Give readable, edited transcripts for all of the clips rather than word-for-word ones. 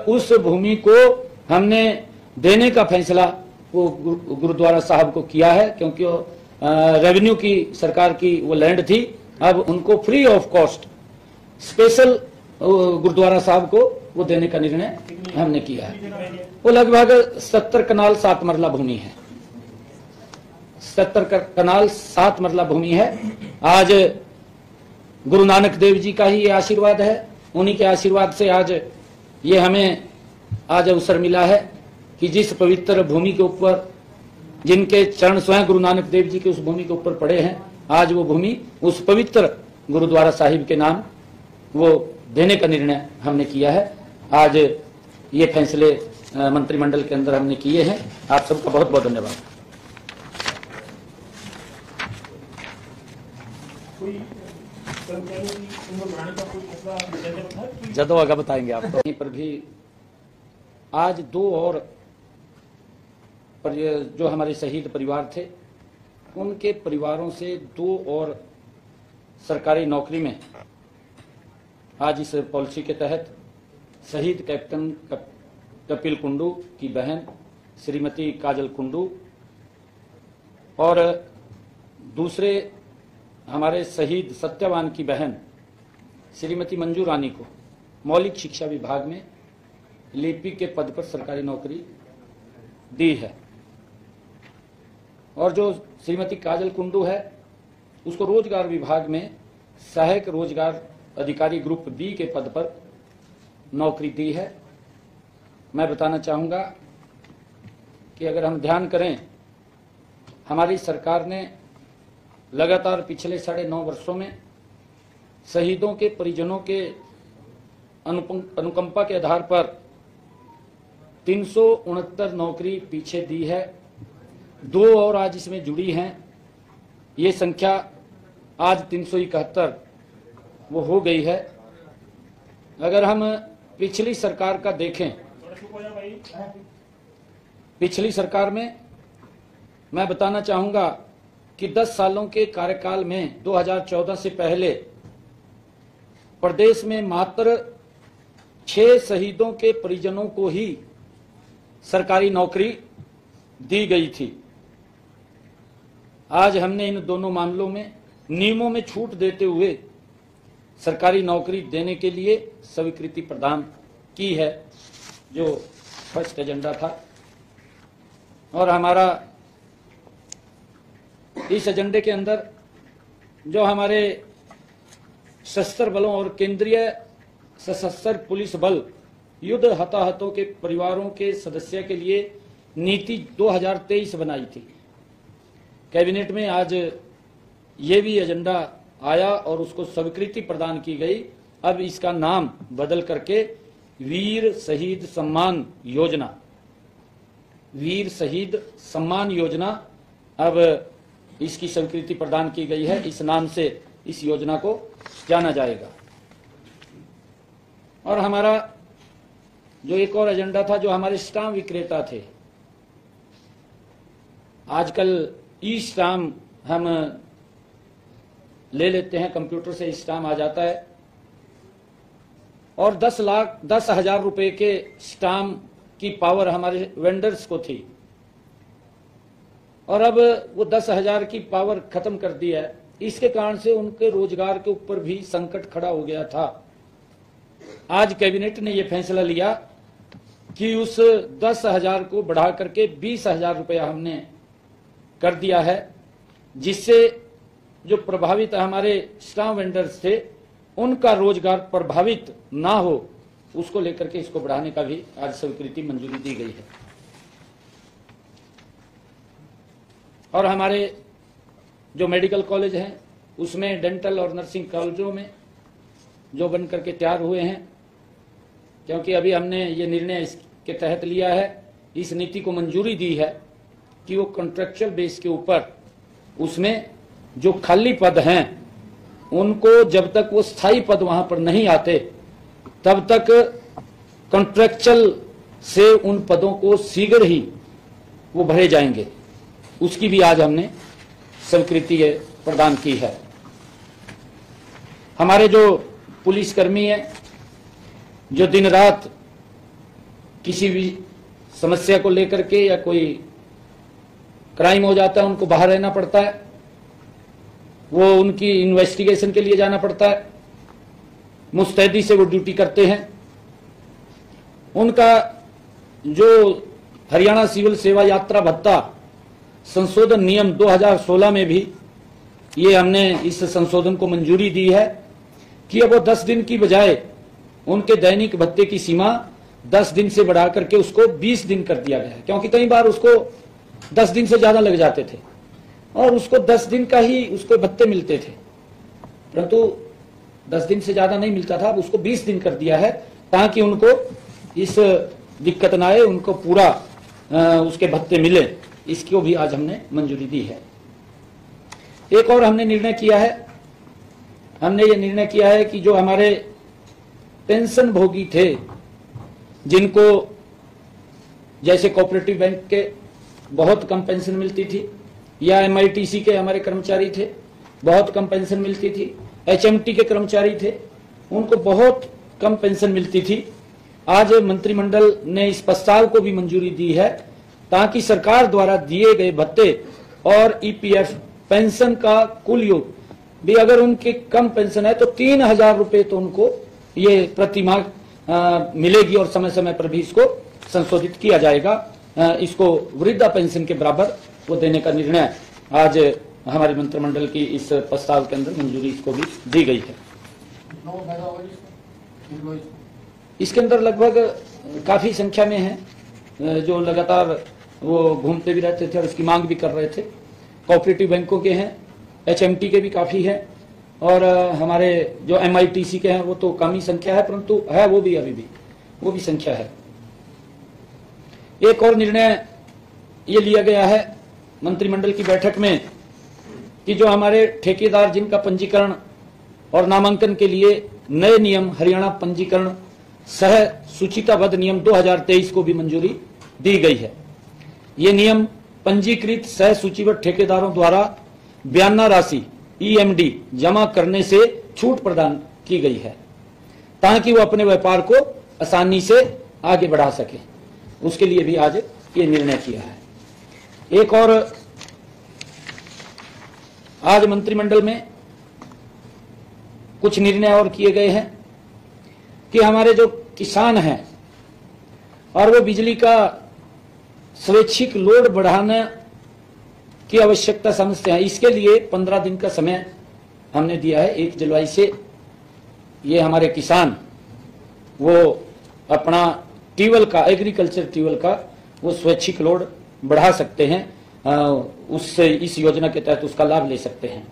उस भूमि को हमने देने का फैसला वो गुरुद्वारा साहब को किया है, क्योंकि रेवेन्यू की सरकार की वो लैंड थी। अब उनको free of cost special Gurdwara Sahib को वो देने का निर्णय हमने किया है। वो लगभग 70 कनाल 7 मरला भूमि है। 70 कनाल 7 मरला भूमि है। आज गुरु नानक देव जी का ही ये आशीर्वाद है, उन्हीं के आशीर्वाद से आज ये हमें आज अवसर मिला है कि जिस पवित्र भूमि के ऊपर जिनके चरण स्वयं गुरु नानक देव जी के उस भूमि के ऊपर पड़े हैं, आज वो भूमि उस पवित्र गुरुद्वारा साहिब के नाम वो देने का निर्णय हमने किया है। आज ये फैसले मंत्रिमंडल के अंदर हमने किए हैं। आप सबका बहुत बहुत धन्यवाद। जदो आगे बताएंगे आपको। यहीं पर भी आज 2 और जो हमारे शहीद परिवार थे, उनके परिवारों से 2 और सरकारी नौकरी में आज इस पॉलिसी के तहत शहीद कैप्टन कपिल कुंडू की बहन श्रीमती काजल कुंडू और दूसरे हमारे शहीद सत्यवान की बहन श्रीमती मंजू रानी को मौलिक शिक्षा विभाग में लिपि के पद पर सरकारी नौकरी दी है। और जो श्रीमती काजल कुंडू है, उसको रोजगार विभाग में सहायक रोजगार अधिकारी ग्रुप बी के पद पर नौकरी दी है। मैं बताना चाहूंगा कि अगर हम ध्यान करें, हमारी सरकार ने लगातार पिछले 9.5 वर्षों में शहीदों के परिजनों के अनुकंपा के आधार पर 369 नौकरी पीछे दी है। 2 और आज इसमें जुड़ी हैं। ये संख्या आज 371 वो हो गई है। अगर हम पिछली सरकार का देखें, पिछली सरकार में मैं बताना चाहूंगा कि 10 सालों के कार्यकाल में 2014 से पहले प्रदेश में मात्र 6 शहीदों के परिजनों को ही सरकारी नौकरी दी गई थी। आज हमने इन दोनों मामलों में नियमों में छूट देते हुए सरकारी नौकरी देने के लिए स्वीकृति प्रदान की है, जो फर्स्ट एजेंडा था। और हमारा इस एजेंडे के अंदर जो हमारे सशस्त्र बलों और केंद्रीय सशस्त्र पुलिस बल युद्ध हताहतों के परिवारों के सदस्य के लिए नीति 2023 बनाई थी, कैबिनेट में आज ये भी एजेंडा आया और उसको स्वीकृति प्रदान की गई। अब इसका नाम बदल करके वीर शहीद सम्मान योजना, वीर शहीद सम्मान योजना अब इसकी स्वीकृति प्रदान की गई है। इस नाम से इस योजना को जाना जाएगा। और हमारा जो एक और एजेंडा था, जो हमारे स्टाम्प विक्रेता थे, आजकल ई स्टाम्प हम ले लेते हैं, कंप्यूटर से स्टाम्प आ जाता है, और 10,000 रुपए के स्टाम्प की पावर हमारे वेंडर्स को थी, और अब वो 10,000 की पावर खत्म कर दी है। इसके कारण से उनके रोजगार के ऊपर भी संकट खड़ा हो गया था। आज कैबिनेट ने यह फैसला लिया कि उस 10,000 को बढ़ा करके 20,000 रुपया हमने कर दिया है, जिससे जो प्रभावित हमारे स्टाम्प वेंडर्स थे उनका रोजगार प्रभावित ना हो, उसको लेकर के इसको बढ़ाने का भी आज स्वीकृति मंजूरी दी गई है। और हमारे जो मेडिकल कॉलेज हैं, उसमें डेंटल और नर्सिंग कॉलेजों में जो बन करके तैयार हुए हैं, क्योंकि अभी हमने ये निर्णय इसके तहत लिया है, इस नीति को मंजूरी दी है कि वो कॉन्ट्रेक्चुअल बेस के ऊपर उसमें जो खाली पद हैं उनको जब तक वो स्थायी पद वहां पर नहीं आते तब तक कॉन्ट्रेक्चुअल से उन पदों को शीघ्र ही वो भरे जाएंगे। उसकी भी आज हमने स्वीकृति प्रदान की है। हमारे जो पुलिसकर्मी हैं, जो दिन रात किसी भी समस्या को लेकर के या कोई क्राइम हो जाता है उनको बाहर रहना पड़ता है, वो उनकी इन्वेस्टिगेशन के लिए जाना पड़ता है, मुस्तैदी से वो ड्यूटी करते हैं। उनका जो हरियाणा सिविल सेवा यात्रा भत्ता संशोधन नियम 2016 में भी ये हमने इस संशोधन को मंजूरी दी है कि अब वो 10 दिन की बजाय उनके दैनिक भत्ते की सीमा 10 दिन से बढ़ा करके उसको 20 दिन कर दिया गया है, क्योंकि कई बार उसको 10 दिन से ज्यादा लग जाते थे और उसको 10 दिन का ही उसको भत्ते मिलते थे, परंतु 10 दिन से ज्यादा नहीं मिलता था। अब उसको 20 दिन कर दिया है ताकि उनको इस दिक्कत ना आए, उनको पूरा उसके भत्ते मिले। इसको भी आज हमने मंजूरी दी है। एक और हमने निर्णय किया है, हमने ये निर्णय किया है कि जो हमारे पेंशन भोगी थे, जिनको जैसे कोऑपरेटिव बैंक के बहुत कम पेंशन मिलती थी, या MITC के हमारे कर्मचारी थे बहुत कम पेंशन मिलती थी, HMT के कर्मचारी थे उनको बहुत कम पेंशन मिलती थी, आज मंत्रिमंडल ने इस प्रस्ताव को भी मंजूरी दी है ताकि सरकार द्वारा दिए गए भत्ते और EPF पेंशन का कुल योग भी अगर उनके कम पेंशन है तो 3,000 रुपए तो उनको ये प्रति माह मिलेगी और समय समय पर भी इसको संशोधित किया जाएगा। इसको वृद्धा पेंशन के बराबर वो देने का निर्णय आज हमारे मंत्रिमंडल की इस प्रस्ताव के अंदर मंजूरी इसको भी दी गई है। इसके अंदर लगभग काफी संख्या में है जो लगातार वो घूमते भी रहते थे और इसकी मांग भी कर रहे थे। कोऑपरेटिव बैंकों के हैं, HMT के भी काफी है और हमारे जो MITC के हैं वो तो कम ही संख्या है, परंतु है वो भी अभी भी वो भी संख्या है। एक और निर्णय ये लिया गया है मंत्रिमंडल की बैठक में कि जो हमारे ठेकेदार जिनका पंजीकरण और नामांकन के लिए नए नियम हरियाणा पंजीकरण सह सूचीताबद्ध नियम 2023 को भी मंजूरी दी गई है। ये नियम पंजीकृत सह सूचीबद्ध ठेकेदारों द्वारा बयाना राशि EMD जमा करने से छूट प्रदान की गई है ताकि वो अपने व्यापार को आसानी से आगे बढ़ा सके। उसके लिए भी आज ये निर्णय किया है। एक और आज मंत्रिमंडल में कुछ निर्णय और किए गए हैं कि हमारे जो किसान हैं और वो बिजली का स्वैच्छिक लोड बढ़ाने की आवश्यकता समझते हैं, इसके लिए 15 दिन का समय हमने दिया है। 1 जुलाई से ये हमारे किसान वो अपना ट्यूबवेल का, एग्रीकल्चर ट्यूबवेल का वो स्वैच्छिक लोड बढ़ा सकते हैं, उससे इस योजना के तहत उसका लाभ ले सकते हैं।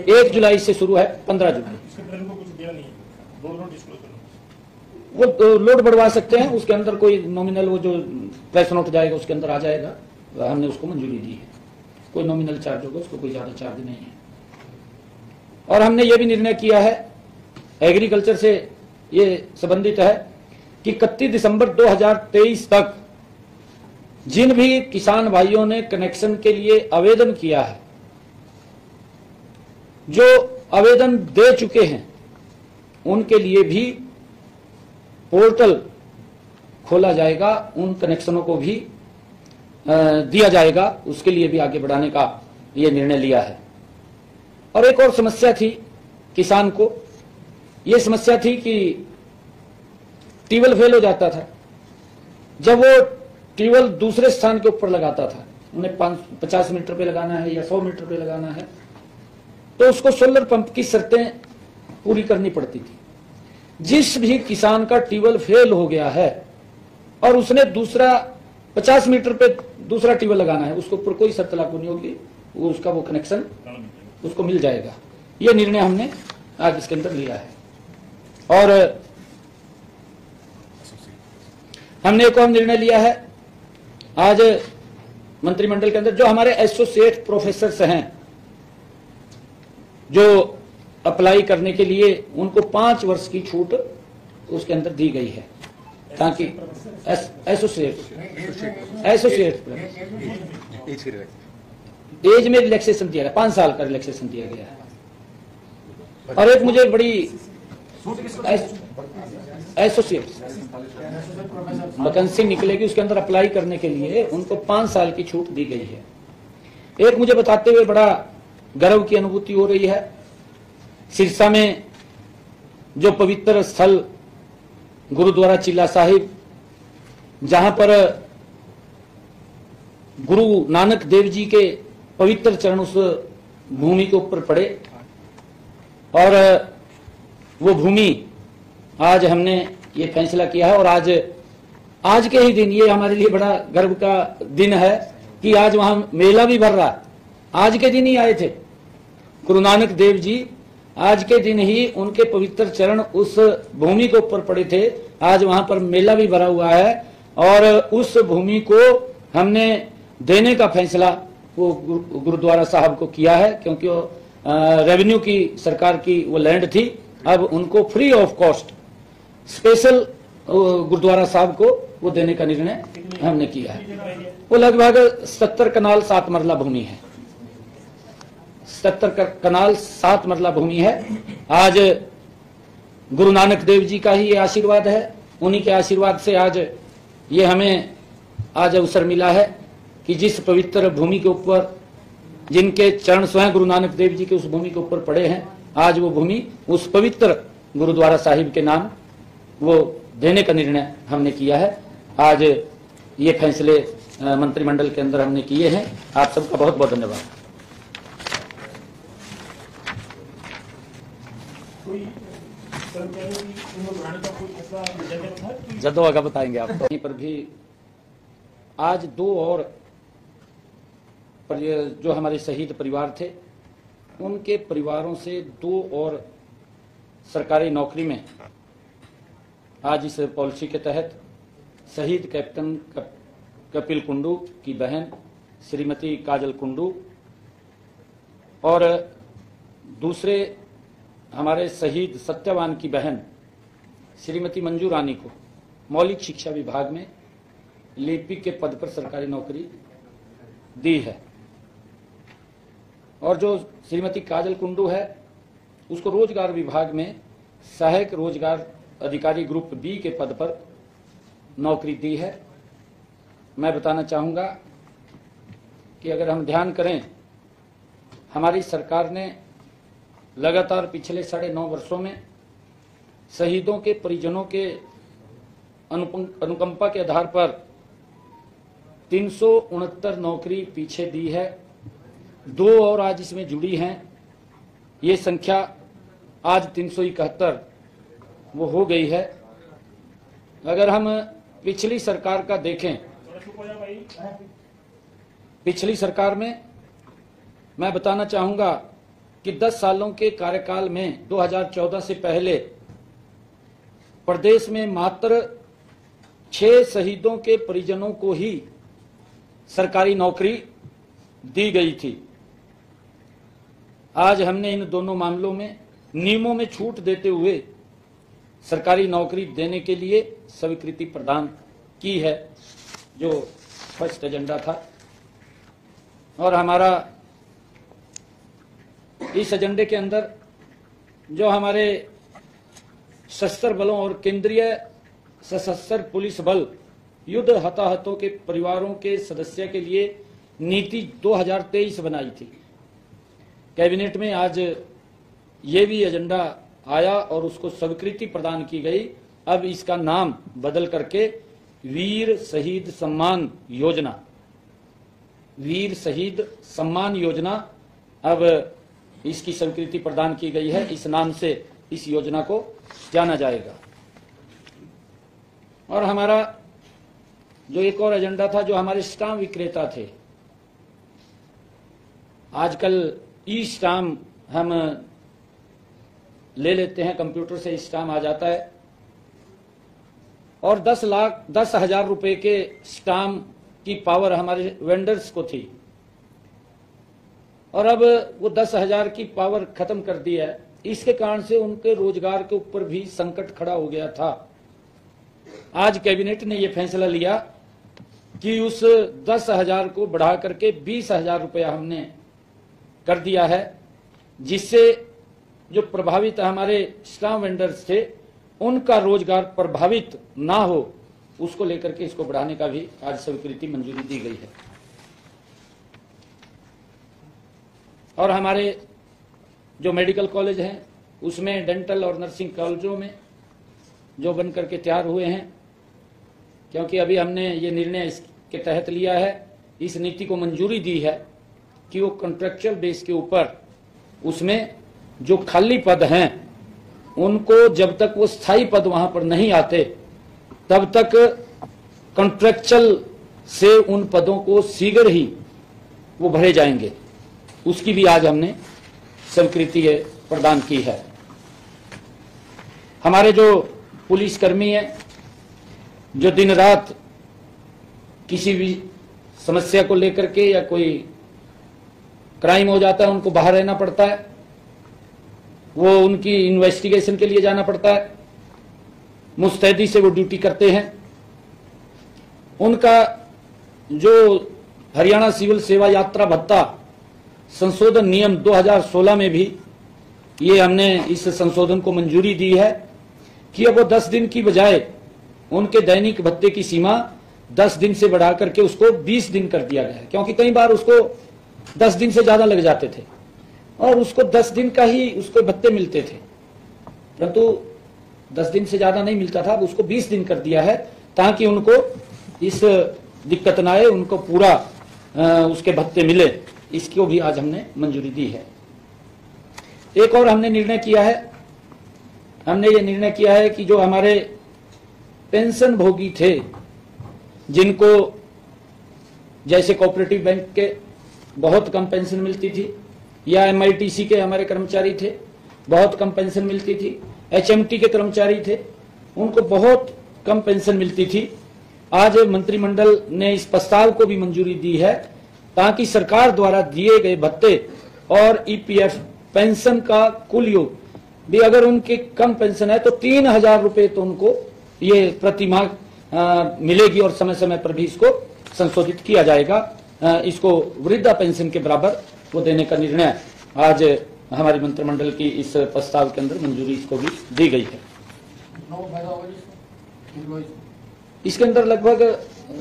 1 जुलाई से शुरू है, 15 जुलाई वो लोड बढ़वा सकते हैं। उसके अंदर कोई नॉमिनल वो जो प्रेस नोट जाएगा उसके अंदर आ जाएगा, हमने उसको मंजूरी दी है। कोई नॉमिनल चार्ज होगा, उसको कोई ज्यादा चार्ज नहीं है। और हमने ये भी निर्णय किया है, एग्रीकल्चर से ये संबंधित है कि 31 दिसंबर 2023 तक जिन भी किसान भाइयों ने कनेक्शन के लिए आवेदन किया है, जो आवेदन दे चुके हैं, उनके लिए भी पोर्टल खोला जाएगा, उन कनेक्शनों को भी दिया जाएगा। उसके लिए भी आगे बढ़ाने का ये निर्णय लिया है। और एक और समस्या थी किसान को, ये समस्या थी कि ट्यूबवेल फेल हो जाता था। जब वो ट्यूबवेल दूसरे स्थान के ऊपर लगाता था, उन्हें 50 मीटर पे लगाना है या 100 मीटर पे लगाना है, तो उसको सोलर पंप की शर्तें पूरी करनी पड़ती थी। जिस भी किसान का ट्यूबवेल फेल हो गया है और उसने दूसरा 50 मीटर पे दूसरा ट्यूबवेल लगाना है, उसको ऊपर कोई शर्त लागू नहीं होगी, वो उसका वो कनेक्शन उसको मिल जाएगा। ये निर्णय हमने आज इसके अंदर लिया है। और हमने एक और निर्णय लिया है आज मंत्रिमंडल के अंदर, जो हमारे एसोसिएट प्रोफेसर हैं जो अप्लाई करने के लिए, उनको 5 वर्ष की छूट उसके अंदर दी गई है ताकि एसोसिएट एज में रिलैक्सेशन दिया गया, 5 साल का रिलैक्सेशन दिया गया है। और एक मुझे बड़ी एसोसिएट वैकेंसी निकलेगी, उसके अंदर अप्लाई करने के लिए उनको 5 साल की छूट दी गई है। एक मुझे बताते हुए बड़ा गर्व की अनुभूति हो रही है। सिरसा में जो पवित्र स्थल गुरुद्वारा चिल्ला साहिब, जहां पर गुरु नानक देव जी के पवित्र चरण उस भूमि के ऊपर पड़े, और वो भूमि आज हमने ये फैसला किया है। और आज के ही दिन ये हमारे लिए बड़ा गर्व का दिन है कि आज वहां मेला भी भर रहा है। आज के दिन ही आए थे गुरु नानक देव जी, आज के दिन ही उनके पवित्र चरण उस भूमि के ऊपर पड़े थे। आज वहां पर मेला भी भरा हुआ है, और उस भूमि को हमने देने का फैसला वो गुरुद्वारा साहब को किया है, क्योंकि वो रेवेन्यू की सरकार की वो लैंड थी। अब उनको free of cost special Gurdwara Sahib को वो देने का निर्णय हमने किया है। वो लगभग 70 कनाल 7 मरला भूमि है, 70 कनाल 7 मरला भूमि है। आज गुरु नानक देव जी का ही ये आशीर्वाद है, उन्हीं के आशीर्वाद से आज ये हमें आज अवसर मिला है कि जिस पवित्र भूमि के ऊपर जिनके चरण स्वयं गुरु नानक देव जी के उस भूमि के ऊपर पड़े हैं, आज वो भूमि उस पवित्र गुरुद्वारा साहिब के नाम वो देने का निर्णय हमने किया है। आज ये फैसले मंत्रिमंडल के अंदर हमने किए हैं। आप सबका बहुत बहुत धन्यवाद। जदों आगे बताएंगे आपको। यहीं पर भी आज 2 और जो हमारे शहीद परिवार थे, उनके परिवारों से 2 और सरकारी नौकरी में आज इस पॉलिसी के तहत शहीद कैप्टन कपिल कुंडू की बहन श्रीमती काजल कुंडू और दूसरे हमारे शहीद सत्यवान की बहन श्रीमती मंजू रानी को मौलिक शिक्षा विभाग में लिपिक के पद पर सरकारी नौकरी दी है। और जो श्रीमती काजल कुंडू है, उसको रोजगार विभाग में सहायक रोजगार अधिकारी ग्रुप बी के पद पर नौकरी दी है। मैं बताना चाहूंगा कि अगर हम ध्यान करें, हमारी सरकार ने लगातार पिछले 9.5 वर्षों में शहीदों के परिजनों के अनुकंपा के आधार पर 369 नौकरी पीछे दी है। 2 और आज इसमें जुड़ी हैं। ये संख्या आज 371 वो हो गई है। अगर हम पिछली सरकार का देखें, पिछली सरकार में मैं बताना चाहूंगा कि 10 सालों के कार्यकाल में 2014 से पहले प्रदेश में मात्र 6 शहीदों के परिजनों को ही सरकारी नौकरी दी गई थी। आज हमने इन दोनों मामलों में नियमों में छूट देते हुए सरकारी नौकरी देने के लिए स्वीकृति प्रदान की है, जो फर्स्ट एजेंडा था। और हमारा इस एजेंडे के अंदर जो हमारे सशस्त्र बलों और केंद्रीय सशस्त्र पुलिस बल युद्ध हताहतों के परिवारों के सदस्य के लिए नीति 2023 बनाई थी। कैबिनेट में आज ये भी एजेंडा आया और उसको स्वीकृति प्रदान की गई। अब इसका नाम बदल करके वीर शहीद सम्मान योजना, वीर शहीद सम्मान योजना, अब इसकी स्वीकृति प्रदान की गई है। इस नाम से इस योजना को जाना जाएगा। और हमारा जो एक और एजेंडा था, जो हमारे स्टाम्प विक्रेता थे, आजकल ई स्टाम्प हम ले लेते हैं, कंप्यूटर से स्टाम्प आ जाता है, और 10,000 रुपए के स्टाम्प की पावर हमारे वेंडर्स को थी, और अब वो 10,000 की पावर खत्म कर दी है। इसके कारण से उनके रोजगार के ऊपर भी संकट खड़ा हो गया था। आज कैबिनेट ने यह फैसला लिया कि उस 10,000 को बढ़ा करके 20,000 रुपया हमने कर दिया है, जिससे जो प्रभावित हमारे स्टाम्प वेंडर्स थे उनका रोजगार प्रभावित ना हो, उसको लेकर के इसको बढ़ाने का भी आज स्वीकृति मंजूरी दी गई है। और हमारे जो मेडिकल कॉलेज हैं उसमें डेंटल और नर्सिंग कॉलेजों में जो बन करके तैयार हुए हैं, क्योंकि अभी हमने ये निर्णय इसके तहत लिया है, इस नीति को मंजूरी दी है कि वो कॉन्ट्रेक्चुअल बेस के ऊपर उसमें जो खाली पद हैं उनको जब तक वो स्थायी पद वहां पर नहीं आते तब तक कॉन्ट्रेक्चुअल से उन पदों को शीघ्र ही वो भरे जाएंगे। उसकी भी आज हमने स्वीकृति प्रदान की है। हमारे जो पुलिसकर्मी हैं जो दिन रात किसी भी समस्या को लेकर के या कोई क्राइम हो जाता है उनको बाहर रहना पड़ता है, वो उनकी इन्वेस्टिगेशन के लिए जाना पड़ता है, मुस्तैदी से वो ड्यूटी करते हैं। उनका जो हरियाणा सिविल सेवा यात्रा भत्ता संशोधन नियम 2016 में भी ये हमने इस संशोधन को मंजूरी दी है कि अब वो 10 दिन की बजाय उनके दैनिक भत्ते की सीमा 10 दिन से बढ़ा करके उसको 20 दिन कर दिया गया है, क्योंकि कई बार उसको 10 दिन से ज्यादा लग जाते थे और उसको 10 दिन का ही उसको भत्ते मिलते थे, परंतु 10 दिन से ज्यादा नहीं मिलता था। अब उसको 20 दिन कर दिया है ताकि उनको इस दिक्कत ना आए, उनको पूरा उसके भत्ते मिले। इसको भी आज हमने मंजूरी दी है। एक और हमने निर्णय किया है, हमने ये निर्णय किया है कि जो हमारे पेंशन भोगी थे, जिनको जैसे कोऑपरेटिव बैंक के बहुत कम पेंशन मिलती थी या MITC के हमारे कर्मचारी थे बहुत कम पेंशन मिलती थी, HMT के कर्मचारी थे उनको बहुत कम पेंशन मिलती थी, आज मंत्रिमंडल ने इस प्रस्ताव को भी मंजूरी दी है ताकि सरकार द्वारा दिए गए भत्ते और EPF पेंशन का कुल योग भी अगर उनके कम पेंशन है तो 3,000 रुपए तो उनको ये प्रति माह मिलेगी और समय समय पर भी इसको संशोधित किया जाएगा। इसको वृद्धा पेंशन के बराबर वो देने का निर्णय आज हमारी मंत्रिमंडल की इस प्रस्ताव के अंदर मंजूरी इसको भी दी गई है। इसके अंदर लगभग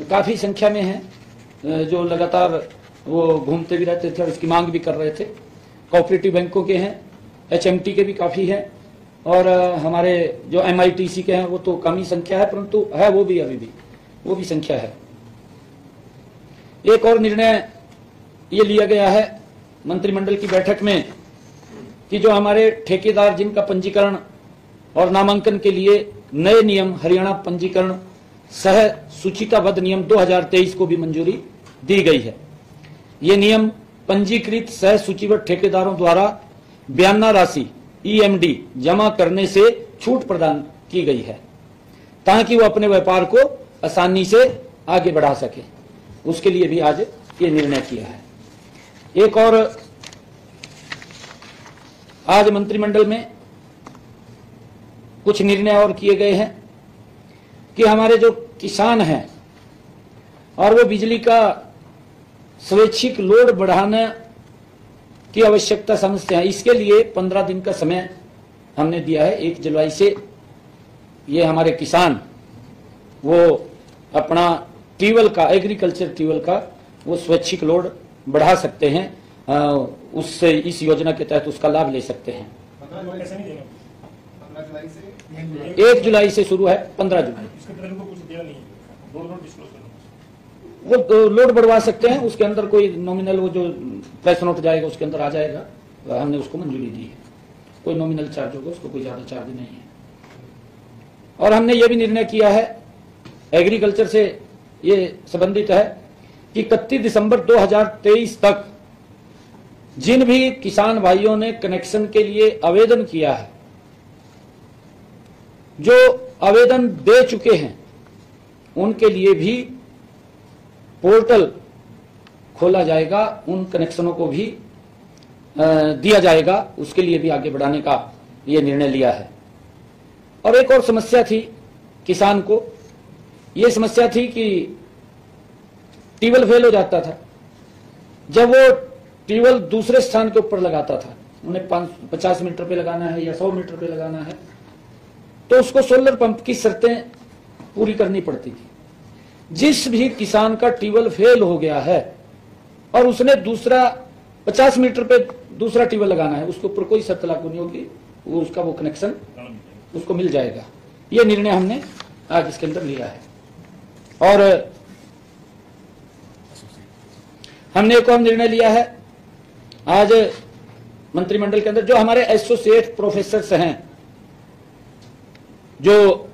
काफी संख्या में है जो लगातार वो घूमते भी रहते थे और इसकी मांग भी कर रहे थे। कोऑपरेटिव बैंकों के हैं, HMT के भी काफी हैं और हमारे जो MITC के हैं वो तो कम ही संख्या है, परंतु है वो भी अभी भी वो भी संख्या है। एक और निर्णय ये लिया गया है मंत्रिमंडल की बैठक में कि जो हमारे ठेकेदार जिनका पंजीकरण और नामांकन के लिए नए नियम हरियाणा पंजीकरण सह सूचीताबद्ध नियम 2023 को भी मंजूरी दी गई है। ये नियम पंजीकृत सह सूचीबद्ध ठेकेदारों द्वारा बयाना राशि EMD जमा करने से छूट प्रदान की गई है ताकि वो अपने व्यापार को आसानी से आगे बढ़ा सके। उसके लिए भी आज ये निर्णय किया है। एक और आज मंत्रिमंडल में कुछ निर्णय और किए गए हैं कि हमारे जो किसान हैं और वो बिजली का स्वैच्छिक लोड बढ़ाने की आवश्यकता समझते हैं, इसके लिए 15 दिन का समय हमने दिया है। 1 जुलाई से ये हमारे किसान वो अपना ट्यूबवेल का एग्रीकल्चर ट्यूबवेल का वो स्वैच्छिक लोड बढ़ा सकते हैं, उससे इस योजना के तहत उसका लाभ ले सकते हैं। 1 जुलाई से शुरू है, 15 जुलाई वो लोड बढ़वा सकते हैं। उसके अंदर कोई नॉमिनल वो जो प्रेस नोट जाएगा उसके अंदर आ जाएगा, हमने उसको मंजूरी दी है। कोई नॉमिनल चार्ज होगा, उसको कोई ज्यादा चार्ज नहीं है। और हमने ये भी निर्णय किया है, एग्रीकल्चर से ये संबंधित है कि 31 दिसंबर 2023 तक जिन भी किसान भाइयों ने कनेक्शन के लिए आवेदन किया है, जो आवेदन दे चुके हैं, उनके लिए भी पोर्टल खोला जाएगा, उन कनेक्शनों को भी दिया जाएगा। उसके लिए भी आगे बढ़ाने का ये निर्णय लिया है। और एक और समस्या थी किसान को, ये समस्या थी कि ट्यूबवेल फेल हो जाता था। जब वो ट्यूबवेल दूसरे स्थान के ऊपर लगाता था, उन्हें 50 मीटर पे लगाना है या 100 मीटर पे लगाना है, तो उसको सोलर पंप की शर्तें पूरी करनी पड़ती थी। जिस भी किसान का ट्यूबवेल फेल हो गया है और उसने दूसरा 50 मीटर पे दूसरा ट्यूबवेल लगाना है, उसके ऊपर कोई शर्त लागू नहीं होगी, वो उसका वो कनेक्शन उसको मिल जाएगा। ये निर्णय हमने आज इसके अंदर लिया है। और हमने एक और निर्णय लिया है आज मंत्रिमंडल के अंदर, जो हमारे एसोसिएट प्रोफेसर्स हैं जो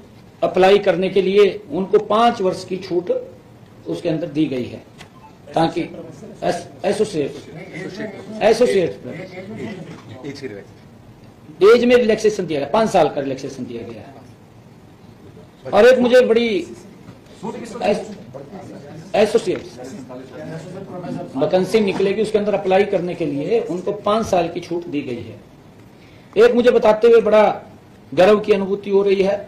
अप्लाई करने के लिए, उनको 5 वर्ष की छूट उसके अंदर दी गई है, ताकि एसोसिएट एज में रिलैक्सेशन दिया गया, 5 साल का रिलैक्सेशन दिया गया है। और एक मुझे बड़ी एसोसिएट वैकेंसी निकलेगी, उसके अंदर अप्लाई करने के लिए उनको 5 साल की छूट दी गई है। एक मुझे बताते हुए बड़ा गर्व की अनुभूति हो रही है,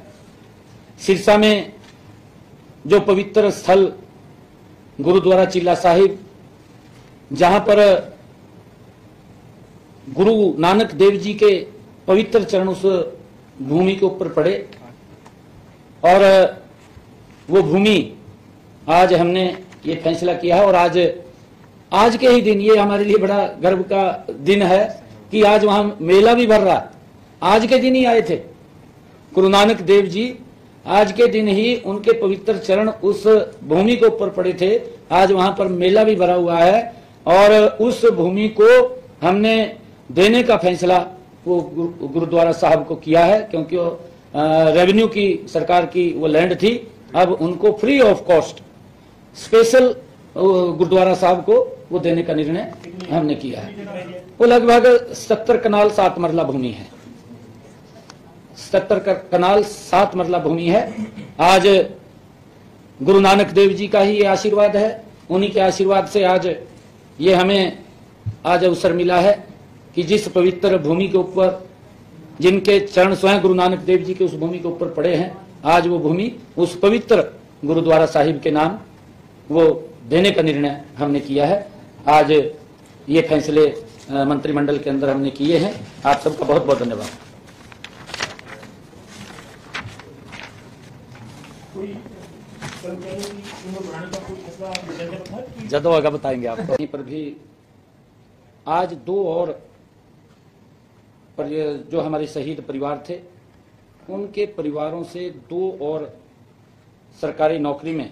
सिरसा में जो पवित्र स्थल गुरुद्वारा चिल्ला साहिब, जहां पर गुरु नानक देव जी के पवित्र चरण उस भूमि के ऊपर पड़े, और वो भूमि आज हमने ये फैसला किया है। और आज के ही दिन, ये हमारे लिए बड़ा गर्व का दिन है कि आज वहां मेला भी भर रहा। आज के दिन ही आए थे गुरु नानक देव जी, आज के दिन ही उनके पवित्र चरण उस भूमि के ऊपर पड़े थे। आज वहां पर मेला भी भरा हुआ है और उस भूमि को हमने देने का फैसला वो गुरुद्वारा साहब को किया है, क्योंकि वो रेवेन्यू की सरकार की वो लैंड थी। अब उनको free of cost special Gurdwara Sahib को वो देने का निर्णय हमने किया है। वो लगभग 70 कनाल 7 मरला भूमि है, 70 कनाल 7 मरला भूमि है। आज गुरु नानक देव जी का ही ये आशीर्वाद है, उन्हीं के आशीर्वाद से आज ये हमें आज अवसर मिला है कि जिस पवित्र भूमि के ऊपर, जिनके चरण स्वयं गुरु नानक देव जी के उस भूमि के ऊपर पड़े हैं, आज वो भूमि उस पवित्र गुरुद्वारा साहिब के नाम वो देने का निर्णय हमने किया है। आज ये फैसले मंत्रिमंडल के अंदर हमने किए हैं। आप सबका बहुत बहुत धन्यवाद। जदों आगे बताएंगे आपको। यहीं पर भी आज 2 और जो हमारे शहीद परिवार थे, उनके परिवारों से 2 और सरकारी नौकरी में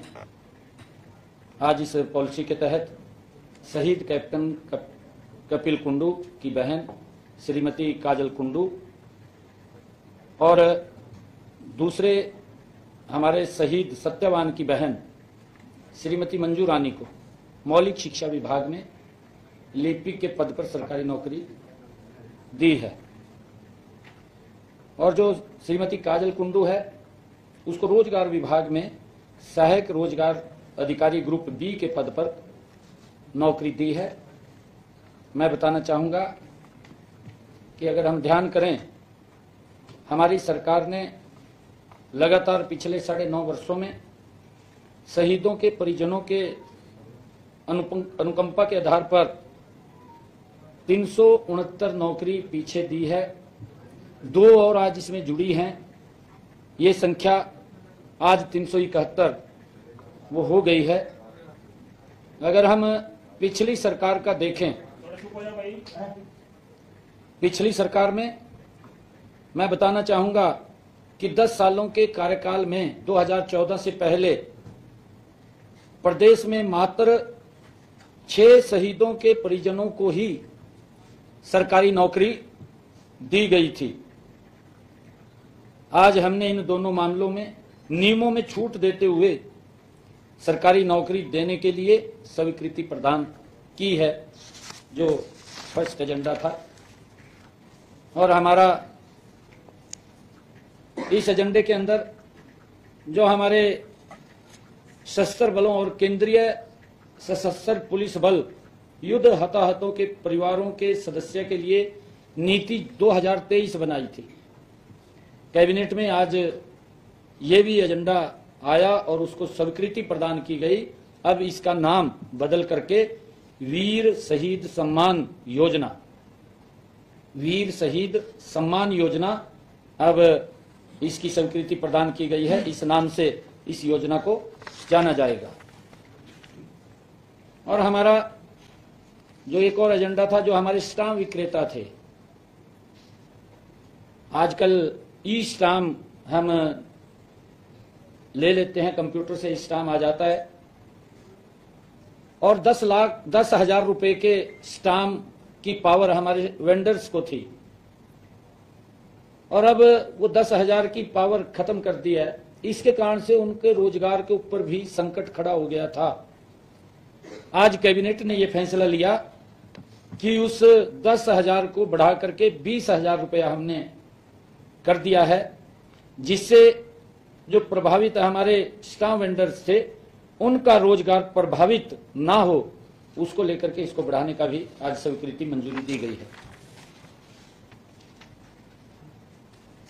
आज इस पॉलिसी के तहत शहीद कैप्टन कपिल कुंडू की बहन श्रीमती काजल कुंडू और दूसरे हमारे शहीद सत्यवान की बहन श्रीमती मंजू रानी को मौलिक शिक्षा विभाग में लिपिक के पद पर सरकारी नौकरी दी है। और जो श्रीमती काजल कुंडू है, उसको रोजगार विभाग में सहायक रोजगार अधिकारी ग्रुप बी के पद पर नौकरी दी है। मैं बताना चाहूंगा कि अगर हम ध्यान करें, हमारी सरकार ने लगातार पिछले 9.5 वर्षों में शहीदों के परिजनों के अनुकंपा के आधार पर 369 नौकरी पीछे दी है। 2 और आज इसमें जुड़ी हैं, ये संख्या आज 371 वो हो गई है। अगर हम पिछली सरकार का देखें, पिछली सरकार में मैं बताना चाहूंगा कि 10 सालों के कार्यकाल में 2014 से पहले प्रदेश में मात्र 6 शहीदों के परिजनों को ही सरकारी नौकरी दी गई थी। आज हमने इन दोनों मामलों में नियमों में छूट देते हुए सरकारी नौकरी देने के लिए स्वीकृति प्रदान की है, जो फर्स्ट एजेंडा था। और हमारा इस एजेंडे के अंदर जो हमारे सशस्त्र बलों और केंद्रीय सशस्त्र पुलिस बल युद्ध हताहतों के परिवारों के सदस्य के लिए नीति 2023 बनाई थी, कैबिनेट में आज ये भी एजेंडा आया और उसको स्वीकृति प्रदान की गई। अब इसका नाम बदल करके वीर शहीद सम्मान योजना, वीर शहीद सम्मान योजना अब इसकी स्वीकृति प्रदान की गई है। इस नाम से इस योजना को जाना जाएगा। और हमारा जो एक और एजेंडा था, जो हमारे स्टाम्प विक्रेता थे, आजकल ई स्टाम्प हम ले लेते हैं, कंप्यूटर से स्टाम्प आ जाता है, और 10,000 रुपए के स्टाम्प की पावर हमारे वेंडर्स को थी, और अब वो 10,000 की पावर खत्म कर दी है। इसके कारण से उनके रोजगार के ऊपर भी संकट खड़ा हो गया था। आज कैबिनेट ने यह फैसला लिया कि उस 10,000 को बढ़ा करके 20,000 रुपया हमने कर दिया है, जिससे जो प्रभावित हमारे स्टाम्प वेंडर्स थे उनका रोजगार प्रभावित ना हो, उसको लेकर के इसको बढ़ाने का भी आज स्वीकृति मंजूरी दी गई है।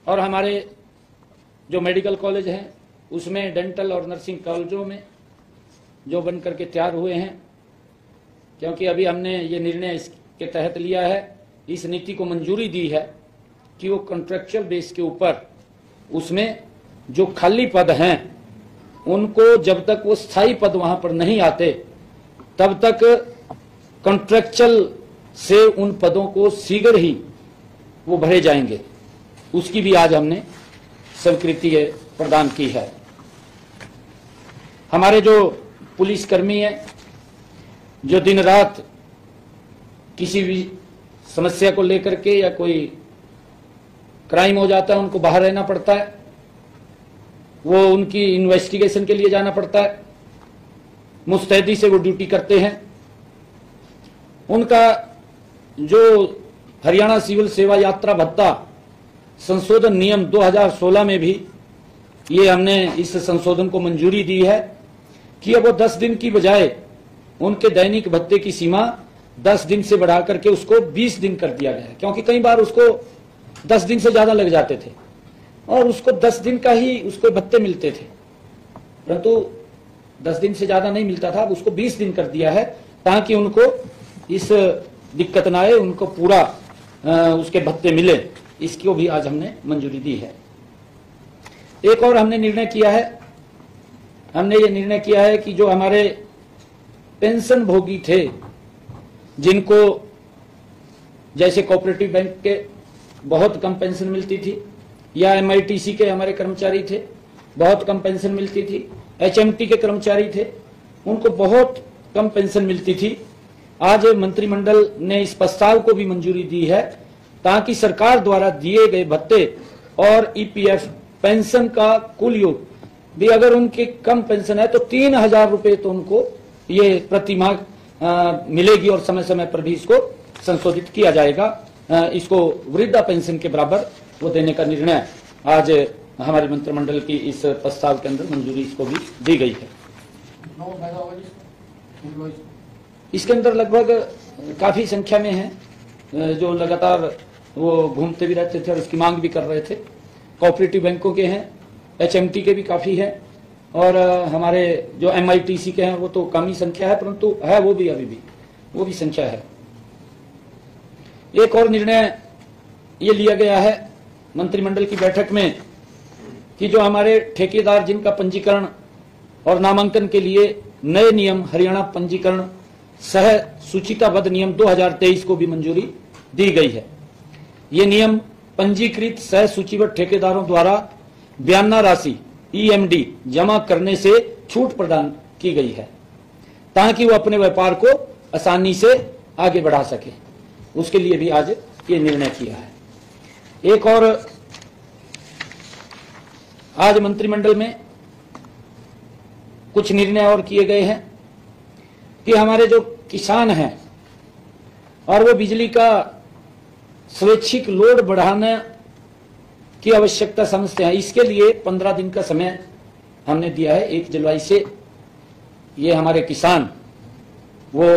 और हमारे जो मेडिकल कॉलेज हैं उसमें डेंटल और नर्सिंग कॉलेजों में जो बन करके तैयार हुए हैं, क्योंकि अभी हमने ये निर्णय इसके तहत लिया है, इस नीति को मंजूरी दी है कि वो कॉन्ट्रेक्चुअल बेस के ऊपर उसमें जो खाली पद हैं उनको जब तक वो स्थायी पद वहां पर नहीं आते तब तक कॉन्ट्रेक्चुअल से उन पदों को शीघ्र ही वो भरे जाएंगे। उसकी भी आज हमने स्वीकृति प्रदान की है। हमारे जो पुलिसकर्मी हैं, जो दिन रात किसी भी समस्या को लेकर के या कोई क्राइम हो जाता है उनको बाहर रहना पड़ता है, वो उनकी इन्वेस्टिगेशन के लिए जाना पड़ता है, मुस्तैदी से वो ड्यूटी करते हैं। उनका जो हरियाणा सिविल सेवा यात्रा भत्ता संशोधन नियम 2016 में भी ये हमने इस संशोधन को मंजूरी दी है कि अब वो 10 दिन की बजाय उनके दैनिक भत्ते की सीमा 10 दिन से बढ़ा करके उसको 20 दिन कर दिया गया है, क्योंकि कई बार उसको 10 दिन से ज्यादा लग जाते थे और उसको 10 दिन का ही उसको भत्ते मिलते थे, परंतु 10 दिन से ज्यादा नहीं मिलता था। अब उसको 20 दिन कर दिया है ताकि उनको इस दिक्कत ना आए, उनको पूरा उसके भत्ते मिले। इसको भी आज हमने मंजूरी दी है। एक और हमने निर्णय किया है, हमने ये निर्णय किया है कि जो हमारे पेंशन भोगी थे, जिनको जैसे कोऑपरेटिव बैंक के बहुत कम पेंशन मिलती थी, या MITC के हमारे कर्मचारी थे बहुत कम पेंशन मिलती थी, HMT के कर्मचारी थे उनको बहुत कम पेंशन मिलती थी, आज मंत्रिमंडल ने इस प्रस्ताव को भी मंजूरी दी है ताकि सरकार द्वारा दिए गए भत्ते और EPF पेंशन का कुल योग भी अगर उनकी कम पेंशन है तो 3,000 रुपए तो उनको ये प्रति माह मिलेगी, और समय समय पर भी इसको संशोधित किया जाएगा। इसको वृद्धा पेंशन के बराबर वो देने का निर्णय आज हमारे मंत्रिमंडल की इस प्रस्ताव के अंदर मंजूरी इसको भी दी गई है। इसके अंदर लगभग काफी संख्या में है जो लगातार वो घूमते भी रहते थे और उसकी मांग भी कर रहे थे। कोऑपरेटिव बैंकों के हैं, HMT के भी काफी है, और हमारे जो MITC के हैं वो तो कम ही संख्या है, परंतु है वो भी अभी भी वो भी संख्या है। एक और निर्णय ये लिया गया है मंत्रिमंडल की बैठक में कि जो हमारे ठेकेदार जिनका पंजीकरण और नामांकन के लिए नए नियम हरियाणा पंजीकरण सह सूचीताबद्ध नियम 2023 को भी मंजूरी दी गई है। ये नियम पंजीकृत सह सूचीबद्ध ठेकेदारों द्वारा बयाना राशि EMD जमा करने से छूट प्रदान की गई है ताकि वो अपने व्यापार को आसानी से आगे बढ़ा सके। उसके लिए भी आज ये निर्णय किया है। एक और आज मंत्रिमंडल में कुछ निर्णय और किए गए हैं कि हमारे जो किसान हैं और वो बिजली का स्वैच्छिक लोड बढ़ाने की आवश्यकता समझते हैं, इसके लिए 15 दिन का समय हमने दिया है। 1 जुलाई से ये हमारे किसान वो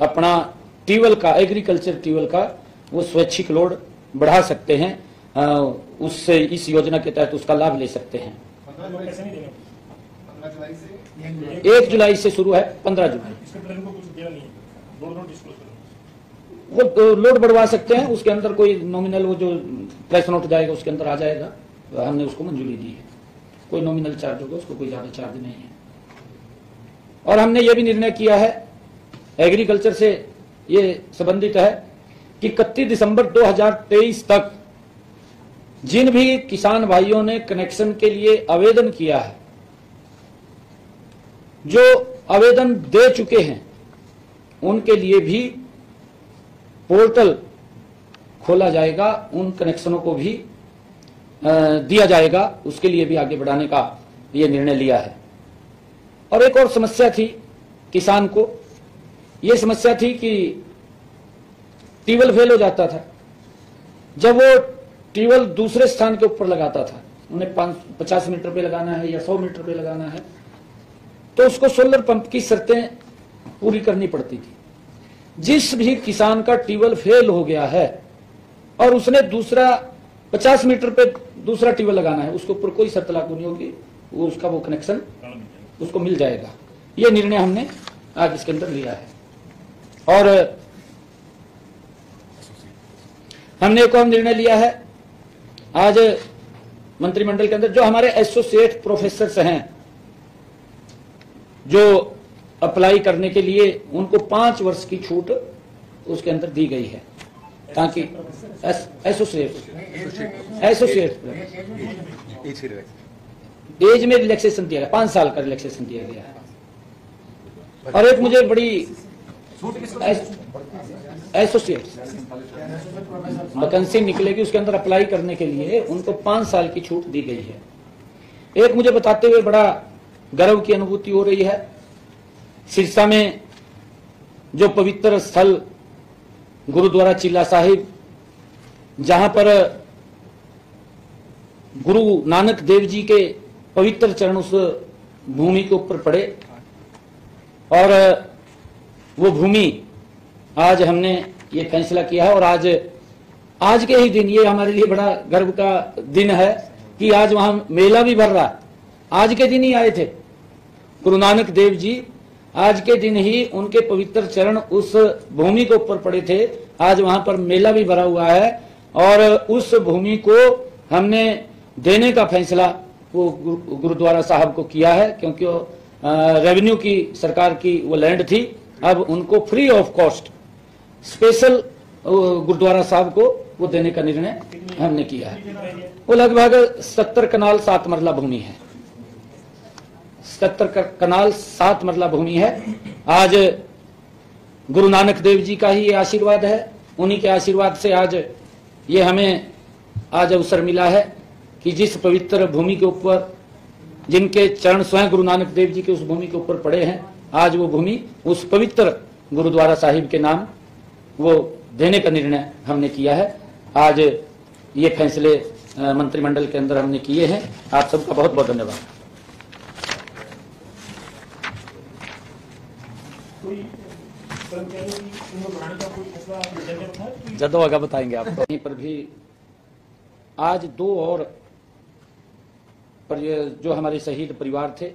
अपना ट्यूबवेल का, एग्रीकल्चर ट्यूबवेल का वो स्वैच्छिक लोड बढ़ा सकते हैं, उससे इस योजना के तहत उसका लाभ ले सकते हैं। 1 जुलाई से शुरू है, 15 जुलाई वो लोड बढ़वा सकते हैं। उसके अंदर कोई नॉमिनल वो जो प्रेस नोट जाएगा उसके अंदर आ जाएगा, हमने उसको मंजूरी दी है। कोई नॉमिनल चार्ज होगा, उसको कोई ज्यादा चार्ज नहीं है। और हमने ये भी निर्णय किया है, एग्रीकल्चर से ये संबंधित है, कि 31 दिसंबर 2023 तक जिन भी किसान भाइयों ने कनेक्शन के लिए आवेदन किया है, जो आवेदन दे चुके हैं, उनके लिए भी पोर्टल खोला जाएगा, उन कनेक्शनों को भी दिया जाएगा, उसके लिए भी आगे बढ़ाने का ये निर्णय लिया है। और एक और समस्या थी किसान को, ये समस्या थी कि ट्यूबवेल फेल हो जाता था। जब वो ट्यूबवेल दूसरे स्थान के ऊपर लगाता था, उन्हें 50 मीटर पे लगाना है या 100 मीटर पे लगाना है, तो उसको सोलर पंप की शर्तें पूरी करनी पड़ती थी। जिस भी किसान का ट्यूबवेल फेल हो गया है और उसने दूसरा 50 मीटर पे दूसरा ट्यूबवेल लगाना है, उसके ऊपर कोई शर्त लागू नहीं होगी, वो उसका वो कनेक्शन उसको मिल जाएगा। ये निर्णय हमने आज इसके अंदर लिया है। और हमने एक और निर्णय लिया है आज मंत्रिमंडल के अंदर, जो हमारे एसोसिएट प्रोफेसर्स हैं, जो अप्लाई करने के लिए उनको 5 वर्ष की छूट उसके अंदर दी गई है, ताकि एसोसिएट एज में रिलैक्सेशन दिया गया, 5 साल का रिलैक्सेशन दिया गया है। और एक मुझे बड़ी एसोसिएट वैकेंसी निकलेगी, उसके अंदर अप्लाई करने के लिए उनको 5 साल की छूट दी गई है। एक मुझे बताते हुए बड़ा गर्व की अनुभूति हो रही है। सिरसा में जो पवित्र स्थल गुरुद्वारा चिल्ला साहिब, जहां पर गुरु नानक देव जी के पवित्र चरण उस भूमि के ऊपर पड़े, और वो भूमि आज हमने ये फैसला किया है। और आज के ही दिन ये हमारे लिए बड़ा गर्व का दिन है कि आज वहां मेला भी भर रहा है। आज के दिन ही आए थे गुरु नानक देव जी, आज के दिन ही उनके पवित्र चरण उस भूमि के ऊपर पड़े थे। आज वहां पर मेला भी भरा हुआ है, और उस भूमि को हमने देने का फैसला वो गुरुद्वारा साहब को किया है, क्योंकि रेवेन्यू की सरकार की वो लैंड थी। अब उनको free of cost special Gurdwara Sahib को वो देने का निर्णय हमने किया है। वो लगभग 70 कनाल 7 मरला भूमि है, 70 कनाल 7 मरला भूमि है। आज गुरु नानक देव जी का ही ये आशीर्वाद है, उन्हीं के आशीर्वाद से आज ये हमें आज अवसर मिला है कि जिस पवित्र भूमि के ऊपर, जिनके चरण स्वयं गुरु नानक देव जी के उस भूमि के ऊपर पड़े हैं, आज वो भूमि उस पवित्र गुरुद्वारा साहिब के नाम वो देने का निर्णय हमने किया है। आज ये फैसले मंत्रिमंडल के अंदर हमने किए हैं। आप सबका बहुत बहुत धन्यवाद। जदो आगे बताएंगे आपको। यहीं पर भी आज 2 और जो हमारे शहीद परिवार थे,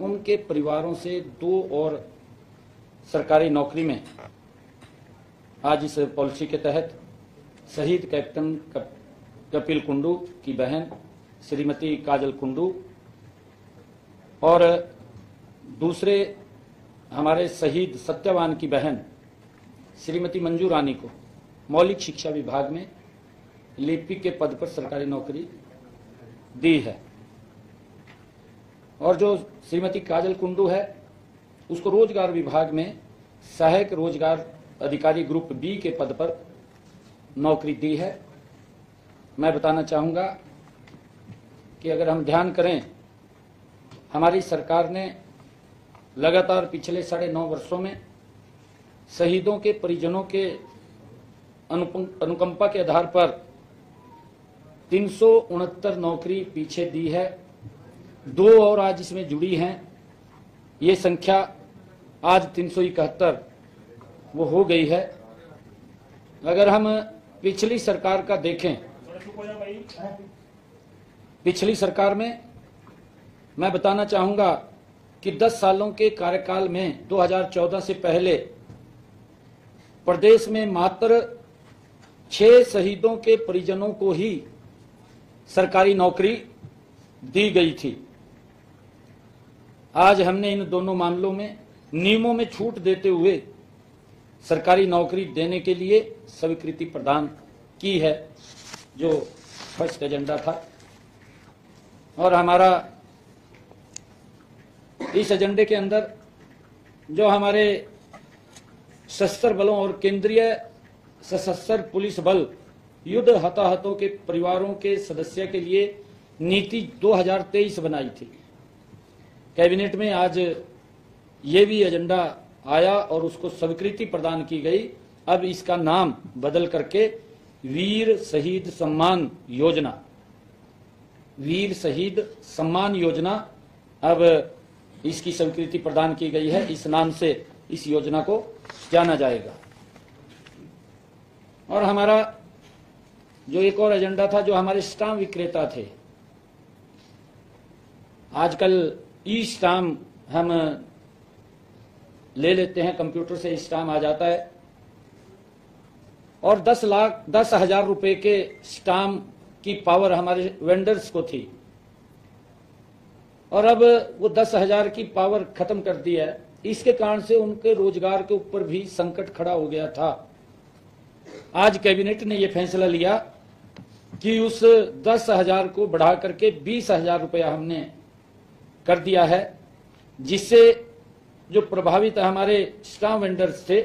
उनके परिवारों से 2 और सरकारी नौकरी में आज इस पॉलिसी के तहत शहीद कैप्टन कपिल कुंडू की बहन श्रीमती काजल कुंडू और दूसरे हमारे शहीद सत्यवान की बहन श्रीमती मंजू रानी को मौलिक शिक्षा विभाग में लिपिक के पद पर सरकारी नौकरी दी है। और जो श्रीमती काजल कुंडू है, उसको रोजगार विभाग में सहायक रोजगार अधिकारी ग्रुप बी के पद पर नौकरी दी है। मैं बताना चाहूंगा कि अगर हम ध्यान करें, हमारी सरकार ने लगातार पिछले 9.5 वर्षों में शहीदों के परिजनों के अनुकंपा के आधार पर 369 नौकरी पीछे दी है। 2 और आज इसमें जुड़ी हैं। ये संख्या आज 371 वो हो गई है। अगर हम पिछली सरकार का देखें, पिछली सरकार में मैं बताना चाहूंगा कि 10 सालों के कार्यकाल में 2014 से पहले प्रदेश में मात्र 6 शहीदों के परिजनों को ही सरकारी नौकरी दी गई थी। आज हमने इन दोनों मामलों में नियमों में छूट देते हुए सरकारी नौकरी देने के लिए स्वीकृति प्रदान की है, जो फर्स्ट एजेंडा था। और हमारा इस एजेंडे के अंदर जो हमारे सशस्त्र बलों और केंद्रीय सशस्त्र पुलिस बल युद्ध हताहतों के परिवारों के सदस्य के लिए नीति 2023 बनाई थी। कैबिनेट में आज ये भी एजेंडा आया और उसको स्वीकृति प्रदान की गई। अब इसका नाम बदल करके वीर शहीद सम्मान योजना, वीर शहीद सम्मान योजना, अब इसकी स्वीकृति प्रदान की गई है। इस नाम से इस योजना को जाना जाएगा। और हमारा जो एक और एजेंडा था, जो हमारे स्टाम्प विक्रेता थे, आजकल ई स्टाम्प हम ले लेते हैं, कंप्यूटर से स्टाम्प आ जाता है, और 10,000 रुपए के स्टाम्प की पावर हमारे वेंडर्स को थी, और अब वो 10,000 की पावर खत्म कर दी है। इसके कारण से उनके रोजगार के ऊपर भी संकट खड़ा हो गया था। आज कैबिनेट ने यह फैसला लिया कि उस 10,000 को बढ़ा करके 20,000 रुपया हमने कर दिया है, जिससे जो प्रभावित हमारे स्टाम्प वेंडर्स थे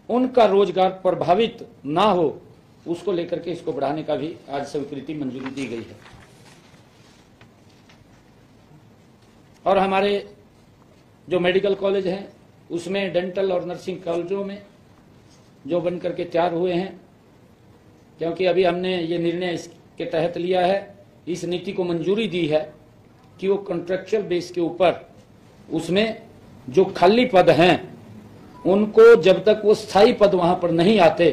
उनका रोजगार प्रभावित ना हो, उसको लेकर के इसको बढ़ाने का भी आज स्वीकृति मंजूरी दी गई है। और हमारे जो मेडिकल कॉलेज हैं उसमें डेंटल और नर्सिंग कॉलेजों में जो बन करके तैयार हुए हैं, क्योंकि अभी हमने ये निर्णय इसके तहत लिया है, इस नीति को मंजूरी दी है कि वो कॉन्ट्रेक्चुअल बेस के ऊपर उसमें जो खाली पद हैं उनको जब तक वो स्थायी पद वहां पर नहीं आते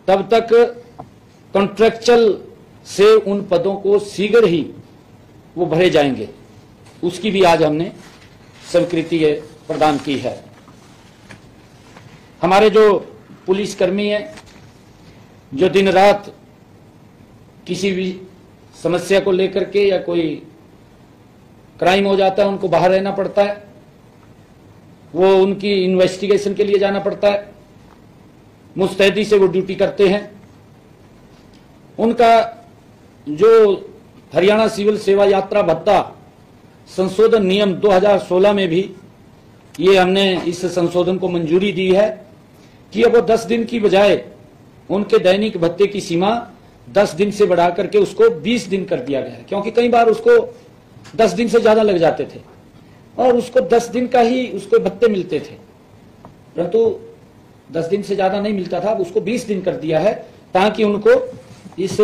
तब तक कॉन्ट्रेक्चुअल से उन पदों को शीघ्र ही वो भरे जाएंगे। उसकी भी आज हमने स्वीकृति प्रदान की है। हमारे जो पुलिसकर्मी हैं, जो दिन रात किसी भी समस्या को लेकर के या कोई क्राइम हो जाता है, उनको बाहर रहना पड़ता है, वो उनकी इन्वेस्टिगेशन के लिए जाना पड़ता है, मुस्तैदी से वो ड्यूटी करते हैं। उनका जो हरियाणा सिविल सेवा यात्रा भत्ता संशोधन नियम 2016 में भी ये हमने इस संशोधन को मंजूरी दी है कि अब वो 10 दिन की बजाय उनके दैनिक भत्ते की सीमा 10 दिन से बढ़ा करके उसको 20 दिन कर दिया गया है, क्योंकि कई बार उसको 10 दिन से ज्यादा लग जाते थे और उसको 10 दिन का ही उसको भत्ते मिलते थे, परंतु 10 दिन से ज्यादा नहीं मिलता था। अब उसको 20 दिन कर दिया है ताकि उनको इस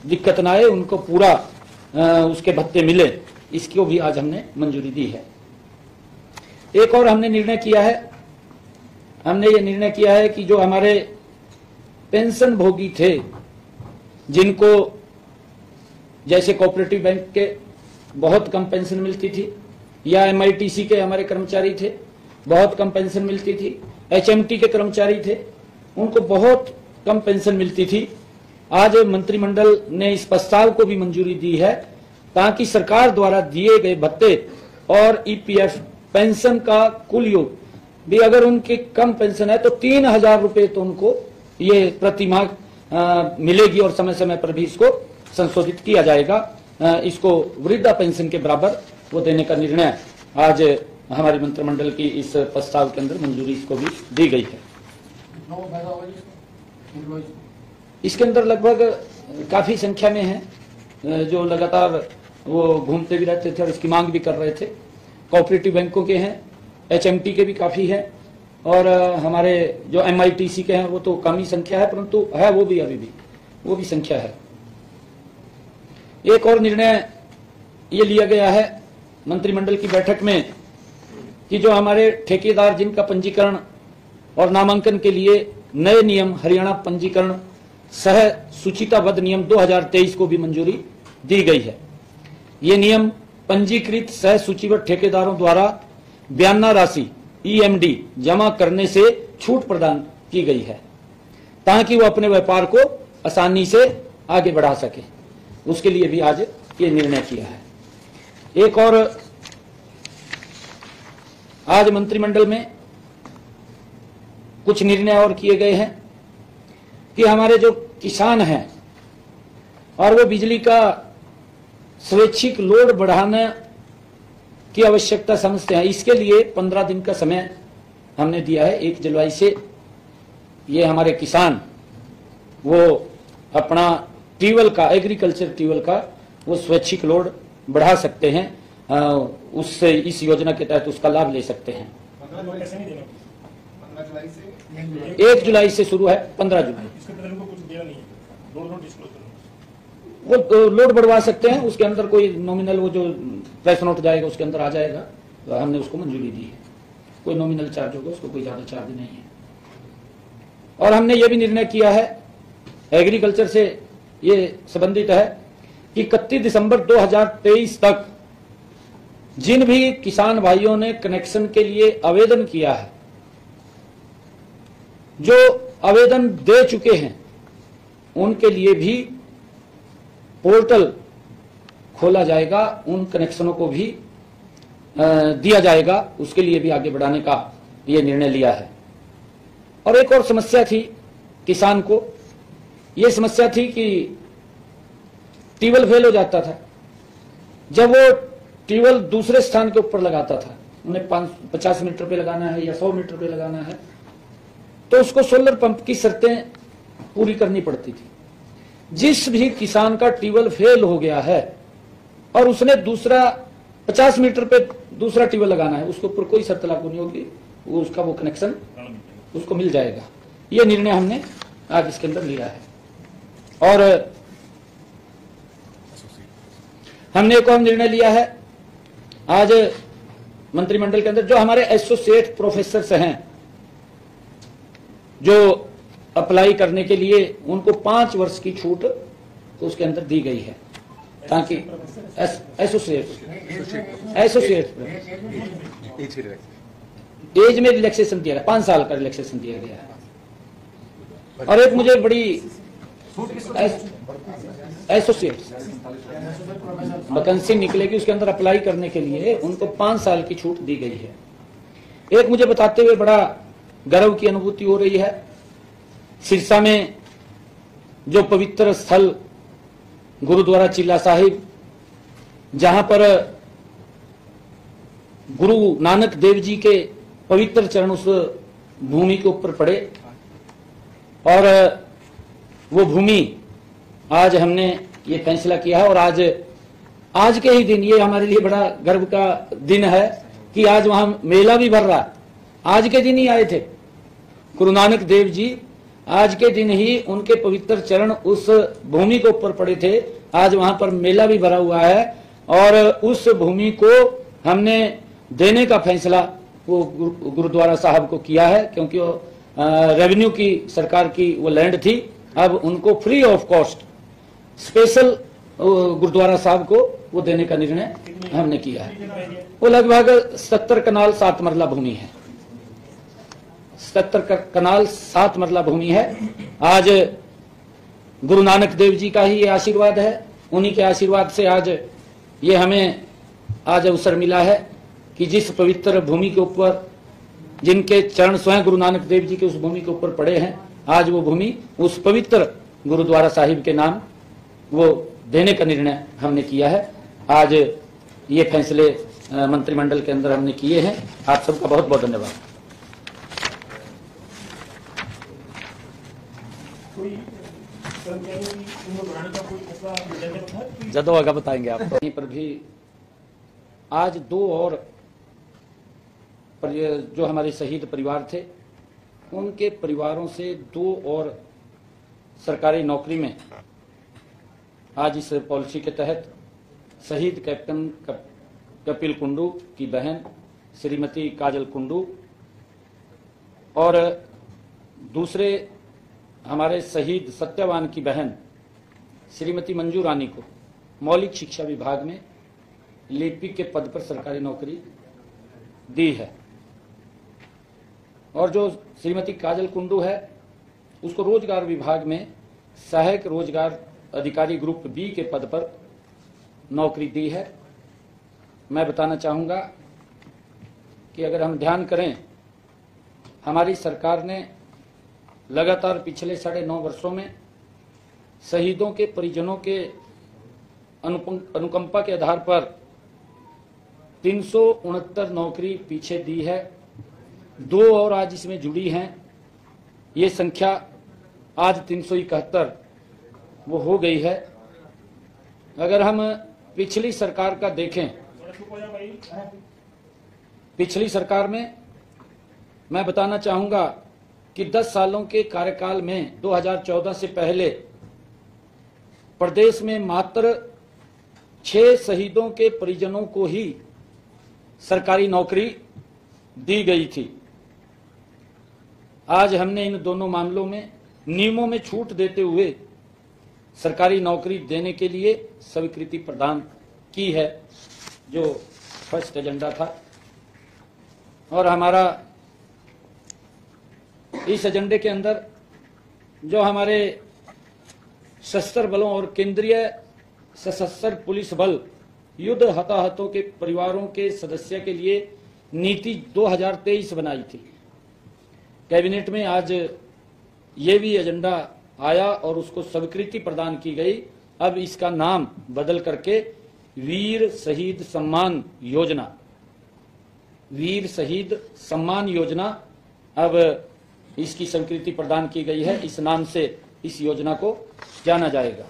दिक्कत ना आए, उनको पूरा उसके भत्ते मिले। इसको भी आज हमने मंजूरी दी है। एक और हमने निर्णय किया है, हमने ये निर्णय किया है कि जो हमारे पेंशन भोगी थे, जिनको जैसे कोऑपरेटिव बैंक के बहुत कम पेंशन मिलती थी, या MITC के हमारे कर्मचारी थे, बहुत कम पेंशन मिलती थी, HMT के कर्मचारी थे, उनको बहुत कम पेंशन मिलती थी। आज मंत्रिमंडल ने इस प्रस्ताव को भी मंजूरी दी है ताकि सरकार द्वारा दिए गए भत्ते और EPF पेंशन का कुल योग भी, अगर उनके कम पेंशन है तो 3,000 रुपए तो उनको ये प्रति माह मिलेगी, और समय समय पर भी इसको संशोधित किया जाएगा। इसको वृद्धा पेंशन के बराबर वो देने का निर्णय आज हमारे मंत्रिमंडल की इस प्रस्ताव के अंदर मंजूरी इसको भी दी गई है। इसके अंदर लगभग काफी संख्या में है जो लगातार वो घूमते भी रहते थे और इसकी मांग भी कर रहे थे। कोऑपरेटिव बैंकों के हैं, HMT के भी काफी है, और हमारे जो MITC के हैं वो तो कम ही संख्या है, परंतु है वो भी अभी भी वो भी संख्या है। एक और निर्णय ये लिया गया है मंत्रिमंडल की बैठक में कि जो हमारे ठेकेदार जिनका पंजीकरण और नामांकन के लिए नए नियम हरियाणा पंजीकरण सह सूचिताबद्ध नियम 2023 को भी मंजूरी दी गई है। ये नियम पंजीकृत सह सूचीबद्ध ठेकेदारों द्वारा बयाना राशि EMD जमा करने से छूट प्रदान की गई है ताकि वो अपने व्यापार को आसानी से आगे बढ़ा सके। उसके लिए भी आज ये निर्णय किया है। एक और आज मंत्रिमंडल में कुछ निर्णय और किए गए हैं कि हमारे जो किसान हैं और वो बिजली का स्वैच्छिक लोड बढ़ाने की आवश्यकता समझते हैं, इसके लिए 15 दिन का समय हमने दिया है। 1 जुलाई से ये हमारे किसान वो अपना ट्यूबवेल का, एग्रीकल्चर ट्यूबवेल का वो स्वैच्छिक लोड बढ़ा सकते हैं, उससे इस योजना के तहत उसका लाभ ले सकते हैं। 1 जुलाई से शुरू है, 15 जुलाई वो लोड बढ़वा सकते हैं। उसके अंदर कोई नॉमिनल वो जो प्रेस नोट जाएगा उसके अंदर आ जाएगा, तो हमने उसको मंजूरी दी है। कोई नॉमिनल चार्ज होगा, उसको कोई ज्यादा चार्ज नहीं है। और हमने ये भी निर्णय किया है, एग्रीकल्चर से ये संबंधित है कि 31 दिसंबर 2023 तक जिन भी किसान भाइयों ने कनेक्शन के लिए आवेदन किया है, जो आवेदन दे चुके हैं, उनके लिए भी पोर्टल खोला जाएगा, उन कनेक्शनों को भी दिया जाएगा, उसके लिए भी आगे बढ़ाने का ये निर्णय लिया है। और एक और समस्या थी किसान को, ये समस्या थी कि ट्यूबवेल फेल हो जाता था। जब वो ट्यूबवेल दूसरे स्थान के ऊपर लगाता था, उन्हें 50 मीटर पे लगाना है या 100 मीटर पे लगाना है, तो उसको सोलर पंप की शर्तें पूरी करनी पड़ती थी। जिस भी किसान का ट्यूबवेल फेल हो गया है और उसने दूसरा 50 मीटर पे दूसरा ट्यूबवेल लगाना है, उसके ऊपर कोई शर्त लागू नहीं होगी, उसका वो कनेक्शन उसको मिल जाएगा। ये निर्णय हमने आज इसके अंदर लिया है। और हमने एक और निर्णय लिया है आज मंत्रिमंडल के अंदर, जो हमारे एसोसिएट प्रोफेसर हैं, जो अप्लाई करने के लिए उनको 5 वर्ष की छूट तो उसके अंदर दी गई है, ताकि एसोसिएट एज में रिलैक्सेशन दिया गया, 5 साल का रिलैक्सेशन दिया गया है। और एक मुझे बड़ी एसोसिएट वैकेंसी निकलेगी, उसके अंदर अप्लाई करने के लिए उनको 5 साल की छूट दी गई है। एक मुझे बताते हुए बड़ा गर्व की अनुभूति हो रही है, सिरसा में जो पवित्र स्थल गुरुद्वारा चिल्ला साहिब, जहां पर गुरु नानक देव जी के पवित्र चरण उस भूमि के ऊपर पड़े, और वो भूमि आज हमने ये फैसला किया है। और आज के ही दिन, ये हमारे लिए बड़ा गर्व का दिन है कि आज वहां मेला भी भर रहा। आज के दिन ही आए थे गुरु नानक देव जी, आज के दिन ही उनके पवित्र चरण उस भूमि के ऊपर पड़े थे। आज वहां पर मेला भी भरा हुआ है, और उस भूमि को हमने देने का फैसला वो गुरुद्वारा साहब को किया है, क्योंकि वो रेवेन्यू की सरकार की वो लैंड थी। अब उनको free of cost special Gurdwara Sahib को वो देने का निर्णय हमने किया है। वो लगभग 70 कनाल 7 मरला भूमि है, 70 कनाल 7 मरला भूमि है। आज गुरु नानक देव जी का ही ये आशीर्वाद है, उन्हीं के आशीर्वाद से आज ये हमें आज अवसर मिला है कि जिस पवित्र भूमि के ऊपर, जिनके चरण स्वयं गुरु नानक देव जी के उस भूमि के ऊपर पड़े हैं, आज वो भूमि उस पवित्र गुरुद्वारा साहिब के नाम वो देने का निर्णय हमने किया है। आज ये फैसले मंत्रिमंडल के अंदर हमने किए हैं। आप सबका बहुत बहुत धन्यवाद। जदों आगे बताएंगे आपको। यहीं पर भी आज 2 और जो हमारे शहीद परिवार थे, उनके परिवारों से 2 और सरकारी नौकरी में आज इस पॉलिसी के तहत शहीद कैप्टन कपिल कुंडू की बहन श्रीमती काजल कुंडू और दूसरे हमारे शहीद सत्यवान की बहन श्रीमती मंजू रानी को मौलिक शिक्षा विभाग में लिपिक के पद पर सरकारी नौकरी दी है। और जो श्रीमती काजल कुंडू है, उसको रोजगार विभाग में सहायक रोजगार अधिकारी ग्रुप बी के पद पर नौकरी दी है। मैं बताना चाहूँगा कि अगर हम ध्यान करें, हमारी सरकार ने लगातार पिछले 9.5 वर्षों में शहीदों के परिजनों के अनुकंपा के आधार पर 369 नौकरी पीछे दी है। 2 और आज इसमें जुड़ी हैं। ये संख्या आज 371 वो हो गई है। अगर हम पिछली सरकार का देखें, पिछली सरकार में मैं बताना चाहूंगा कि 10 सालों के कार्यकाल में 2014 से पहले प्रदेश में मात्र 6 शहीदों के परिजनों को ही सरकारी नौकरी दी गई थी। आज हमने इन दोनों मामलों में नियमों में छूट देते हुए सरकारी नौकरी देने के लिए स्वीकृति प्रदान की है, जो फर्स्ट एजेंडा था। और हमारा इस एजेंडे के अंदर जो हमारे सशस्त्र बलों और केंद्रीय सशस्त्र पुलिस बल युद्ध हताहतों के परिवारों के सदस्य के लिए नीति 2023 बनाई थी। कैबिनेट में आज ये भी एजेंडा आया और उसको स्वीकृति प्रदान की गई। अब इसका नाम बदल करके वीर शहीद सम्मान योजना, वीर शहीद सम्मान योजना, अब इसकी स्वीकृति प्रदान की गई है। इस नाम से इस योजना को जाना जाएगा।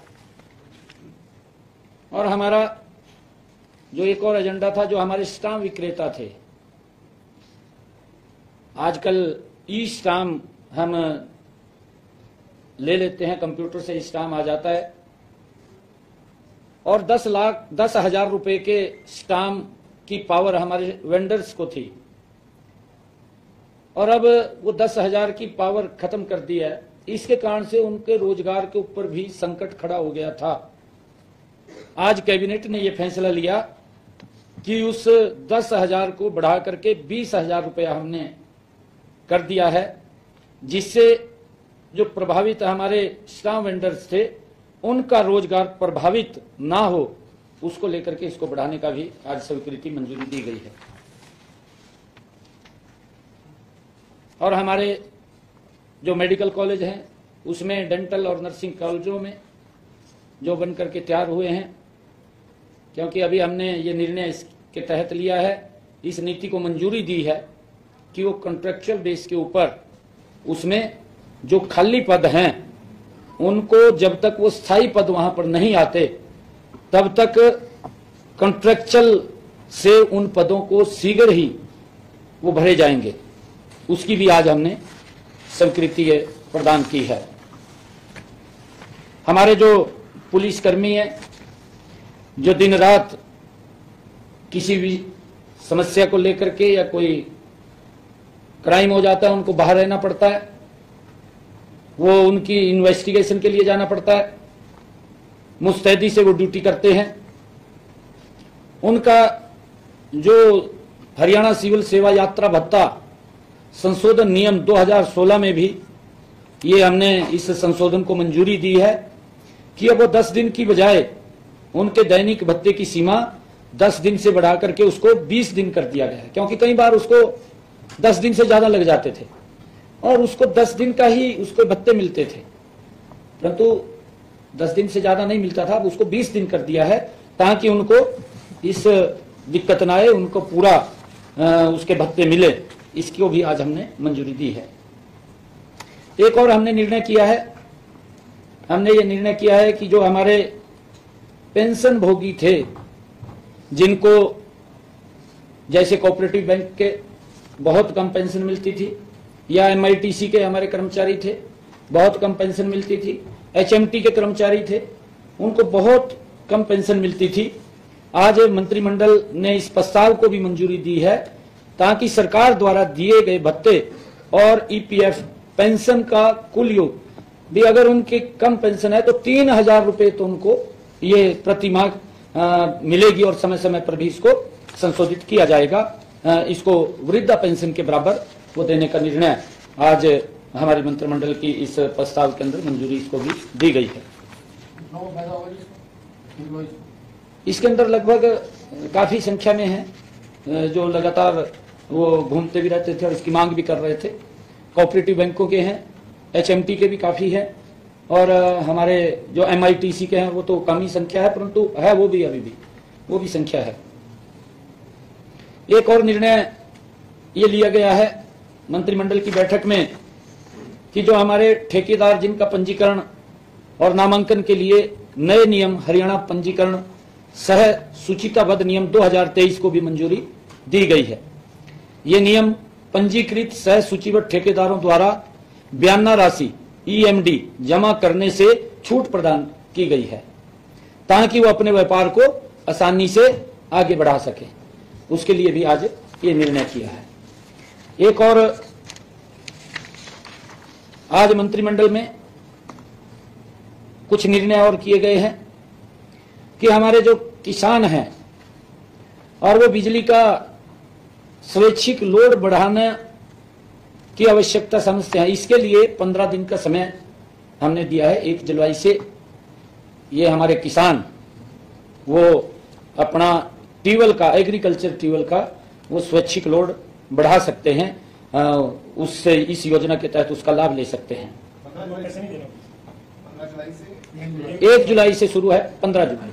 और हमारा जो एक और एजेंडा था, जो हमारे स्टाम्प विक्रेता थे, आजकल ई स्टाम्प हम ले लेते हैं, कंप्यूटर से स्टाम्प आ जाता है, और 10,000 रुपए के स्टाम्प की पावर हमारे वेंडर्स को थी, और अब वो 10,000 की पावर खत्म कर दी है। इसके कारण से उनके रोजगार के ऊपर भी संकट खड़ा हो गया था। आज कैबिनेट ने यह फैसला लिया कि उस 10,000 को बढ़ा करके 20,000 रुपया हमने कर दिया है, जिससे जो प्रभावित हमारे स्टाम्प वेंडर्स थे उनका रोजगार प्रभावित ना हो, उसको लेकर के इसको बढ़ाने का भी आज स्वीकृति मंजूरी दी गई है। और हमारे जो मेडिकल कॉलेज हैं उसमें डेंटल और नर्सिंग कॉलेजों में जो बन करके तैयार हुए हैं, क्योंकि अभी हमने ये निर्णय इसके तहत लिया है, इस नीति को मंजूरी दी है कि वो कॉन्ट्रेक्चुअल बेस के ऊपर उसमें जो खाली पद हैं उनको जब तक वो स्थायी पद वहां पर नहीं आते तब तक कॉन्ट्रेक्चुअल से उन पदों को शीघ्र ही वो भरे जाएंगे। उसकी भी आज हमने स्वीकृति प्रदान की है। हमारे जो पुलिसकर्मी हैं, जो दिन रात किसी भी समस्या को लेकर के या कोई क्राइम हो जाता है उनको बाहर रहना पड़ता है, वो उनकी इन्वेस्टिगेशन के लिए जाना पड़ता है, मुस्तैदी से वो ड्यूटी करते हैं। उनका जो हरियाणा सिविल सेवा यात्रा भत्ता संशोधन नियम 2016 में भी ये हमने इस संशोधन को मंजूरी दी है कि अब वो 10 दिन की बजाय उनके दैनिक भत्ते की सीमा 10 दिन से बढ़ा करके उसको 20 दिन कर दिया गया है, क्योंकि कई बार उसको 10 दिन से ज्यादा लग जाते थे और उसको 10 दिन का ही उसको भत्ते मिलते थे, परंतु 10 दिन से ज्यादा नहीं मिलता था। अब उसको 20 दिन कर दिया है ताकि उनको इस दिक्कत ना आए, उनको पूरा उसके भत्ते मिले। इसको भी आज हमने मंजूरी दी है। एक और हमने निर्णय किया है, हमने ये निर्णय किया है कि जो हमारे पेंशन भोगी थे, जिनको जैसे कोऑपरेटिव बैंक के बहुत कम पेंशन मिलती थी, या MITC के हमारे कर्मचारी थे बहुत कम पेंशन मिलती थी, HMT के कर्मचारी थे उनको बहुत कम पेंशन मिलती थी, आज मंत्रिमंडल ने इस प्रस्ताव को भी मंजूरी दी है ताकि सरकार द्वारा दिए गए भत्ते और EPF पेंशन का कुल योग भी अगर उनके कम पेंशन है तो 3,000 रुपए तो उनको ये प्रतिमाह मिलेगी और समय समय पर भी इसको संशोधित किया जाएगा। इसको वृद्धा पेंशन के बराबर वो देने का निर्णय आज हमारे मंत्रिमंडल की इस प्रस्ताव के अंदर मंजूरी इसको भी दी गई है। इसके अंदर लगभग काफी संख्या में है जो लगातार वो घूमते भी रहते थे और इसकी मांग भी कर रहे थे। कोऑपरेटिव बैंकों के हैं, HMT के भी काफी है, और हमारे जो MITC के हैं वो तो कम ही संख्या है, परंतु है वो भी, अभी भी वो भी संख्या है। एक और निर्णय ये लिया गया है मंत्रिमंडल की बैठक में कि जो हमारे ठेकेदार जिनका पंजीकरण और नामांकन के लिए नए नियम हरियाणा पंजीकरण सह सूचीताबद्ध नियम 2023 को भी मंजूरी दी गई है। ये नियम पंजीकृत सह सूचीबद्ध ठेकेदारों द्वारा बयाना राशि EMD जमा करने से छूट प्रदान की गई है ताकि वो अपने व्यापार को आसानी से आगे बढ़ा सके। उसके लिए भी आज ये निर्णय किया है। एक और आज मंत्रिमंडल में कुछ निर्णय और किए गए हैं कि हमारे जो किसान हैं और वो बिजली का स्वैच्छिक लोड बढ़ाने की आवश्यकता समझते हैं, इसके लिए 15 दिन का समय हमने दिया है। 1 जुलाई से ये हमारे किसान वो अपना ट्यूबवेल का, एग्रीकल्चर ट्यूबवेल का वो स्वैच्छिक लोड बढ़ा सकते हैं, उससे इस योजना के तहत उसका लाभ ले सकते हैं। 1 जुलाई से शुरू है, 15 जुलाई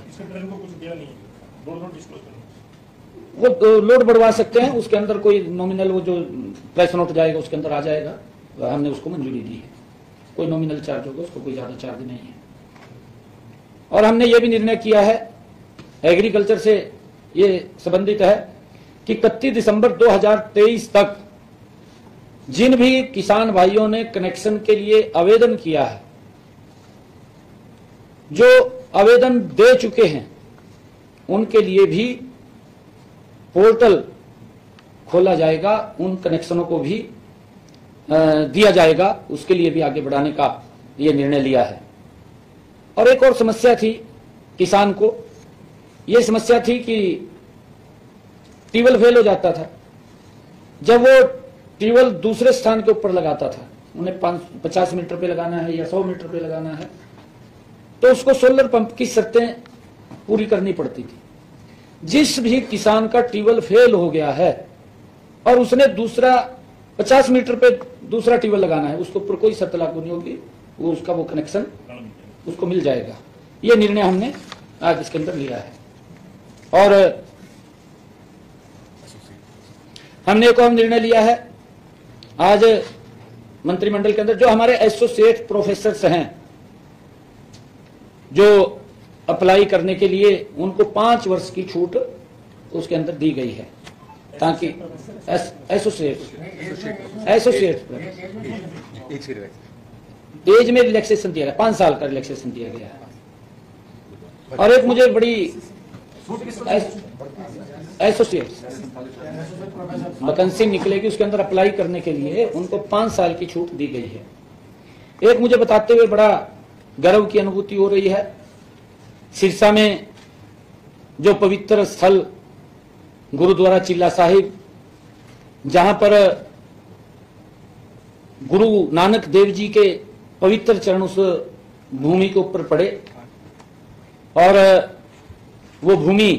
वो लोड बढ़वा सकते हैं। उसके अंदर कोई नॉमिनल वो जो प्रेस नोट जाएगा उसके अंदर आ जाएगा, हमने उसको मंजूरी दी है। कोई नॉमिनल चार्ज होगा, उसको कोई ज्यादा चार्ज नहीं है। और हमने ये भी निर्णय किया है, एग्रीकल्चर से ये संबंधित है कि 31 दिसंबर 2023 तक जिन भी किसान भाइयों ने कनेक्शन के लिए आवेदन किया है, जो आवेदन दे चुके हैं, उनके लिए भी पोर्टल खोला जाएगा, उन कनेक्शनों को भी दिया जाएगा। उसके लिए भी आगे बढ़ाने का ये निर्णय लिया है। और एक और समस्या थी किसान को, ये समस्या थी कि ट्यूबवेल फेल हो जाता था। जब वो ट्यूबवेल दूसरे स्थान के ऊपर लगाता था, उन्हें 50 मीटर पे लगाना है या 100 मीटर पे लगाना है, तो उसको सोलर पंप की शर्तें पूरी करनी पड़ती थी। जिस भी किसान का ट्यूबवेल फेल हो गया है और उसने दूसरा 50 मीटर पे दूसरा ट्यूबवेल लगाना है, उसके ऊपर कोई शर्त लागू नहीं होगी, वो उसका वो कनेक्शन उसको मिल जाएगा। ये निर्णय हमने आज इसके अंदर लिया है। और हमने एक और निर्णय लिया है आज मंत्रिमंडल के अंदर, जो हमारे एसोसिएट प्रोफेसर्स हैं जो अप्लाई करने के लिए, उनको 5 वर्ष की छूट उसके अंदर दी गई है, ताकि एसोसिएट एज में रिलैक्सेशन दिया गया, 5 साल का रिलैक्सेशन दिया गया है। और एक मुझे बड़ी एसोसिएट वैकेंसी निकलेगी, उसके अंदर अप्लाई करने के लिए उनको 5 साल की छूट दी गई है। एक मुझे बताते हुए बड़ा गर्व की अनुभूति हो रही है। सिरसा में जो पवित्र स्थल गुरुद्वारा चिल्ला साहिब, जहां पर गुरु नानक देव जी के पवित्र चरण उस भूमि के ऊपर पड़े, और वो भूमि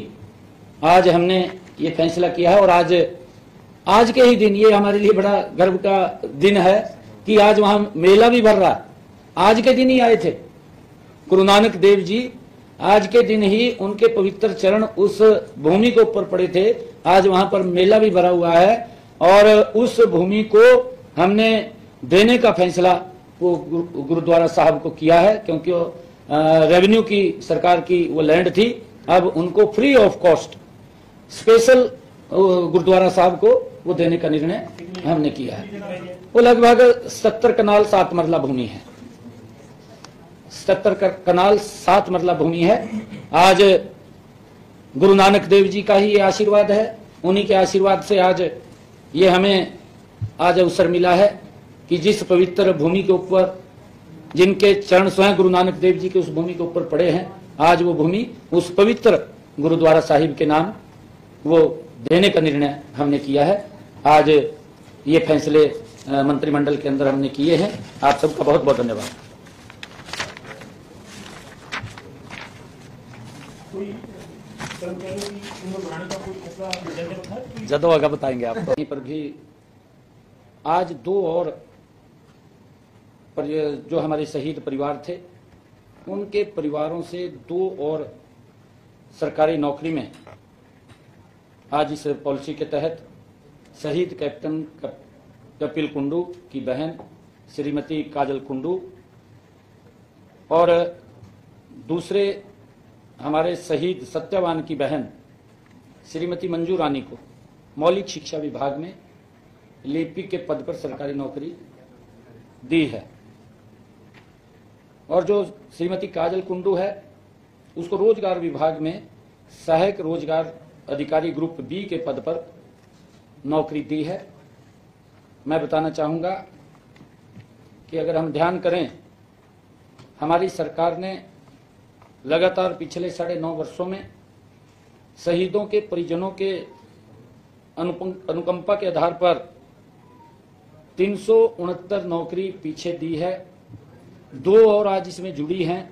आज हमने ये फैसला किया है। और आज के ही दिन ये हमारे लिए बड़ा गर्व का दिन है कि आज वहां मेला भी भर रहा। आज के दिन ही आए थे गुरु नानक देव जी, आज के दिन ही उनके पवित्र चरण उस भूमि के ऊपर पड़े थे। आज वहां पर मेला भी भरा हुआ है, और उस भूमि को हमने देने का फैसला वो गुरुद्वारा साहब को किया है, क्योंकि रेवेन्यू की सरकार की वो लैंड थी। अब उनको free of cost special Gurdwara Sahib को वो देने का निर्णय हमने किया है। वो लगभग 70 कनाल 7 मरला भूमि है, 70 कनाल 7 मरला भूमि है। आज गुरु नानक देव जी का ही ये आशीर्वाद है, उन्हीं के आशीर्वाद से आज ये हमें आज अवसर मिला है कि जिस पवित्र भूमि के ऊपर, जिनके चरण स्वयं गुरु नानक देव जी के उस भूमि के ऊपर पड़े हैं, आज वो भूमि उस पवित्र गुरुद्वारा साहिब के नाम वो देने का निर्णय हमने किया है। आज ये फैसले मंत्रिमंडल के अंदर हमने किए हैं। आप सबका बहुत बहुत धन्यवाद। जदों आगे बताएंगे आपको। यहीं पर भी आज दो और जो हमारे शहीद परिवार थे उनके परिवारों से दो और सरकारी नौकरी में आज इस पॉलिसी के तहत शहीद कैप्टन कपिल कुंडू की बहन श्रीमती काजल कुंडू और दूसरे हमारे शहीद सत्यवान की बहन श्रीमती मंजू रानी को मौलिक शिक्षा विभाग में लिपिक के पद पर सरकारी नौकरी दी है। और जो श्रीमती काजल कुंडू है उसको रोजगार विभाग में सहायक रोजगार अधिकारी ग्रुप बी के पद पर नौकरी दी है। मैं बताना चाहूंगा कि अगर हम ध्यान करें, हमारी सरकार ने लगातार पिछले 9.5 वर्षों में शहीदों के परिजनों के अनुकंपा के आधार पर 369 नौकरी पीछे दी है। दो और आज इसमें जुड़ी हैं,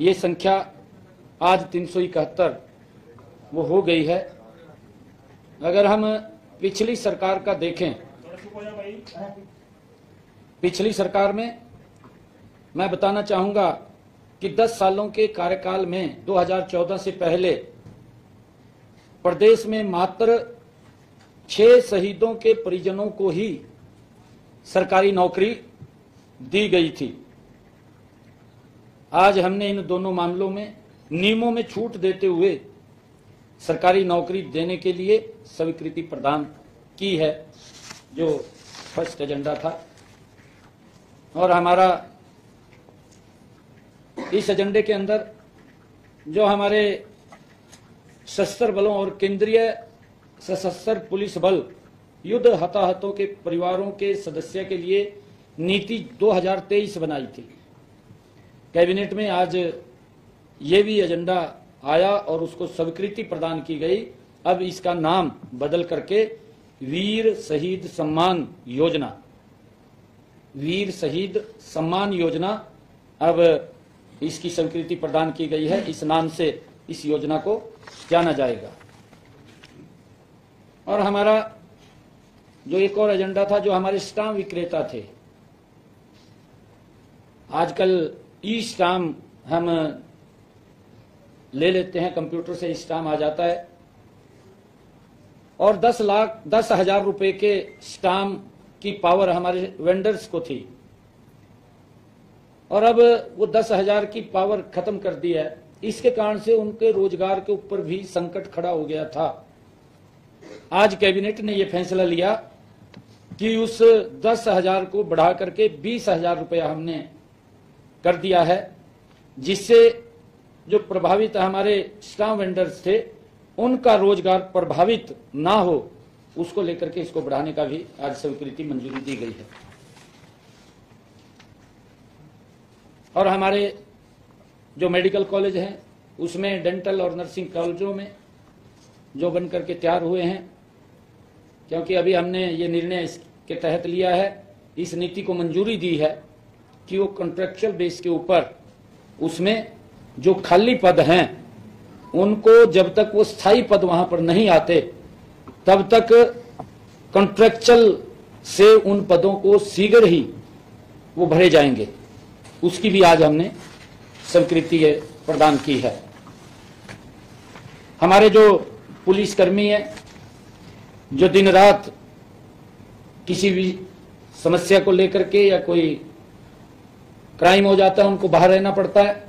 ये संख्या आज 371 वो हो गई है। अगर हम पिछली सरकार का देखें, पिछली सरकार में मैं बताना चाहूंगा कि 10 सालों के कार्यकाल में 2014 से पहले प्रदेश में मात्र 6 शहीदों के परिजनों को ही सरकारी नौकरी दी गई थी। आज हमने इन दोनों मामलों में नियमों में छूट देते हुए सरकारी नौकरी देने के लिए स्वीकृति प्रदान की है, जो फर्स्ट एजेंडा था। और हमारा इस एजेंडे के अंदर जो हमारे सशस्त्र बलों और केंद्रीय सशस्त्र पुलिस बल युद्ध हताहतों के परिवारों के सदस्य के लिए नीति 2023 बनाई थी। कैबिनेट में आज ये भी एजेंडा आया और उसको स्वीकृति प्रदान की गई। अब इसका नाम बदल करके वीर शहीद सम्मान योजना, वीर शहीद सम्मान योजना अब इसकी स्वीकृति प्रदान की गई है। इस नाम से इस योजना को जाना जाएगा। और हमारा जो एक और एजेंडा था, जो हमारे स्टाम्प विक्रेता थे, आजकल ई स्टाम्प हम ले लेते हैं, कंप्यूटर से स्टाम्प आ जाता है, और 10,000 रुपए के स्टाम्प की पावर हमारे वेंडर्स को थी, और अब वो 10,000 की पावर खत्म कर दी है। इसके कारण से उनके रोजगार के ऊपर भी संकट खड़ा हो गया था। आज कैबिनेट ने यह फैसला लिया कि उस 10,000 को बढ़ा करके 20,000 रुपया हमने कर दिया है, जिससे जो प्रभावित हमारे स्टाम्प वेंडर्स थे उनका रोजगार प्रभावित ना हो, उसको लेकर के इसको बढ़ाने का भी आज स्वीकृति मंजूरी दी गई है। और हमारे जो मेडिकल कॉलेज हैं उसमें डेंटल और नर्सिंग कॉलेजों में जो बन करके तैयार हुए हैं, क्योंकि अभी हमने ये निर्णय इसके तहत लिया है, इस नीति को मंजूरी दी है कि वो कॉन्ट्रेक्चुअल बेस के ऊपर उसमें जो खाली पद हैं उनको जब तक वो स्थायी पद वहां पर नहीं आते तब तक कॉन्ट्रेक्चुअल से उन पदों को शीघ्र ही वो भरे जाएंगे। उसकी भी आज हमने स्वीकृति प्रदान की है। हमारे जो पुलिसकर्मी हैं, जो दिन रात किसी भी समस्या को लेकर के या कोई क्राइम हो जाता है उनको बाहर रहना पड़ता है,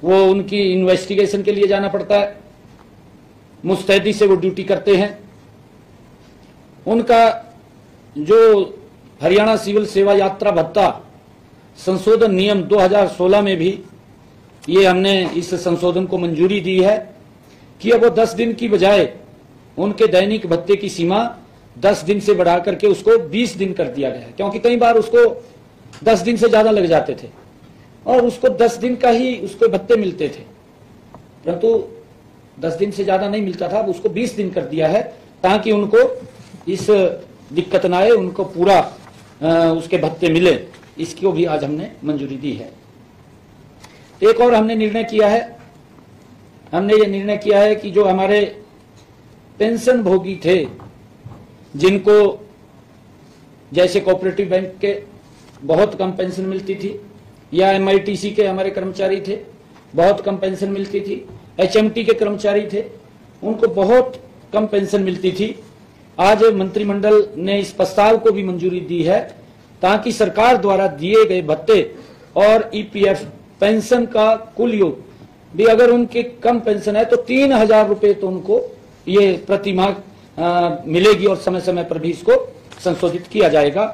वो उनकी इन्वेस्टिगेशन के लिए जाना पड़ता है, मुस्तैदी से वो ड्यूटी करते हैं। उनका जो हरियाणा सिविल सेवा यात्रा भत्ता संशोधन नियम 2016 में भी ये हमने इस संशोधन को मंजूरी दी है कि अब वो 10 दिन की बजाय उनके दैनिक भत्ते की सीमा 10 दिन से बढ़ा करके उसको 20 दिन कर दिया गया है, क्योंकि कई बार उसको 10 दिन से ज्यादा लग जाते थे और उसको 10 दिन का ही उसको भत्ते मिलते थे, परंतु 10 दिन से ज्यादा नहीं मिलता था। अब उसको 20 दिन कर दिया है ताकि उनको इस दिक्कत ना आए, उनको पूरा उसके भत्ते मिले। इसको भी आज हमने मंजूरी दी है। एक और हमने निर्णय किया है हमने ये निर्णय किया है कि जो हमारे पेंशन भोगी थे, जिनको जैसे कोऑपरेटिव बैंक के बहुत कम पेंशन मिलती थी, या MITC के हमारे कर्मचारी थे, बहुत कम पेंशन मिलती थी, HMT के कर्मचारी थे, उनको बहुत कम पेंशन मिलती थी। आज मंत्रिमंडल ने इस प्रस्ताव को भी मंजूरी दी है ताकि सरकार द्वारा दिए गए भत्ते और EPF पेंशन का कुल योग भी, अगर उनके कम पेंशन है तो 3,000 रुपए तो उनको ये प्रति माह मिलेगी और समय समय पर भी इसको संशोधित किया जाएगा।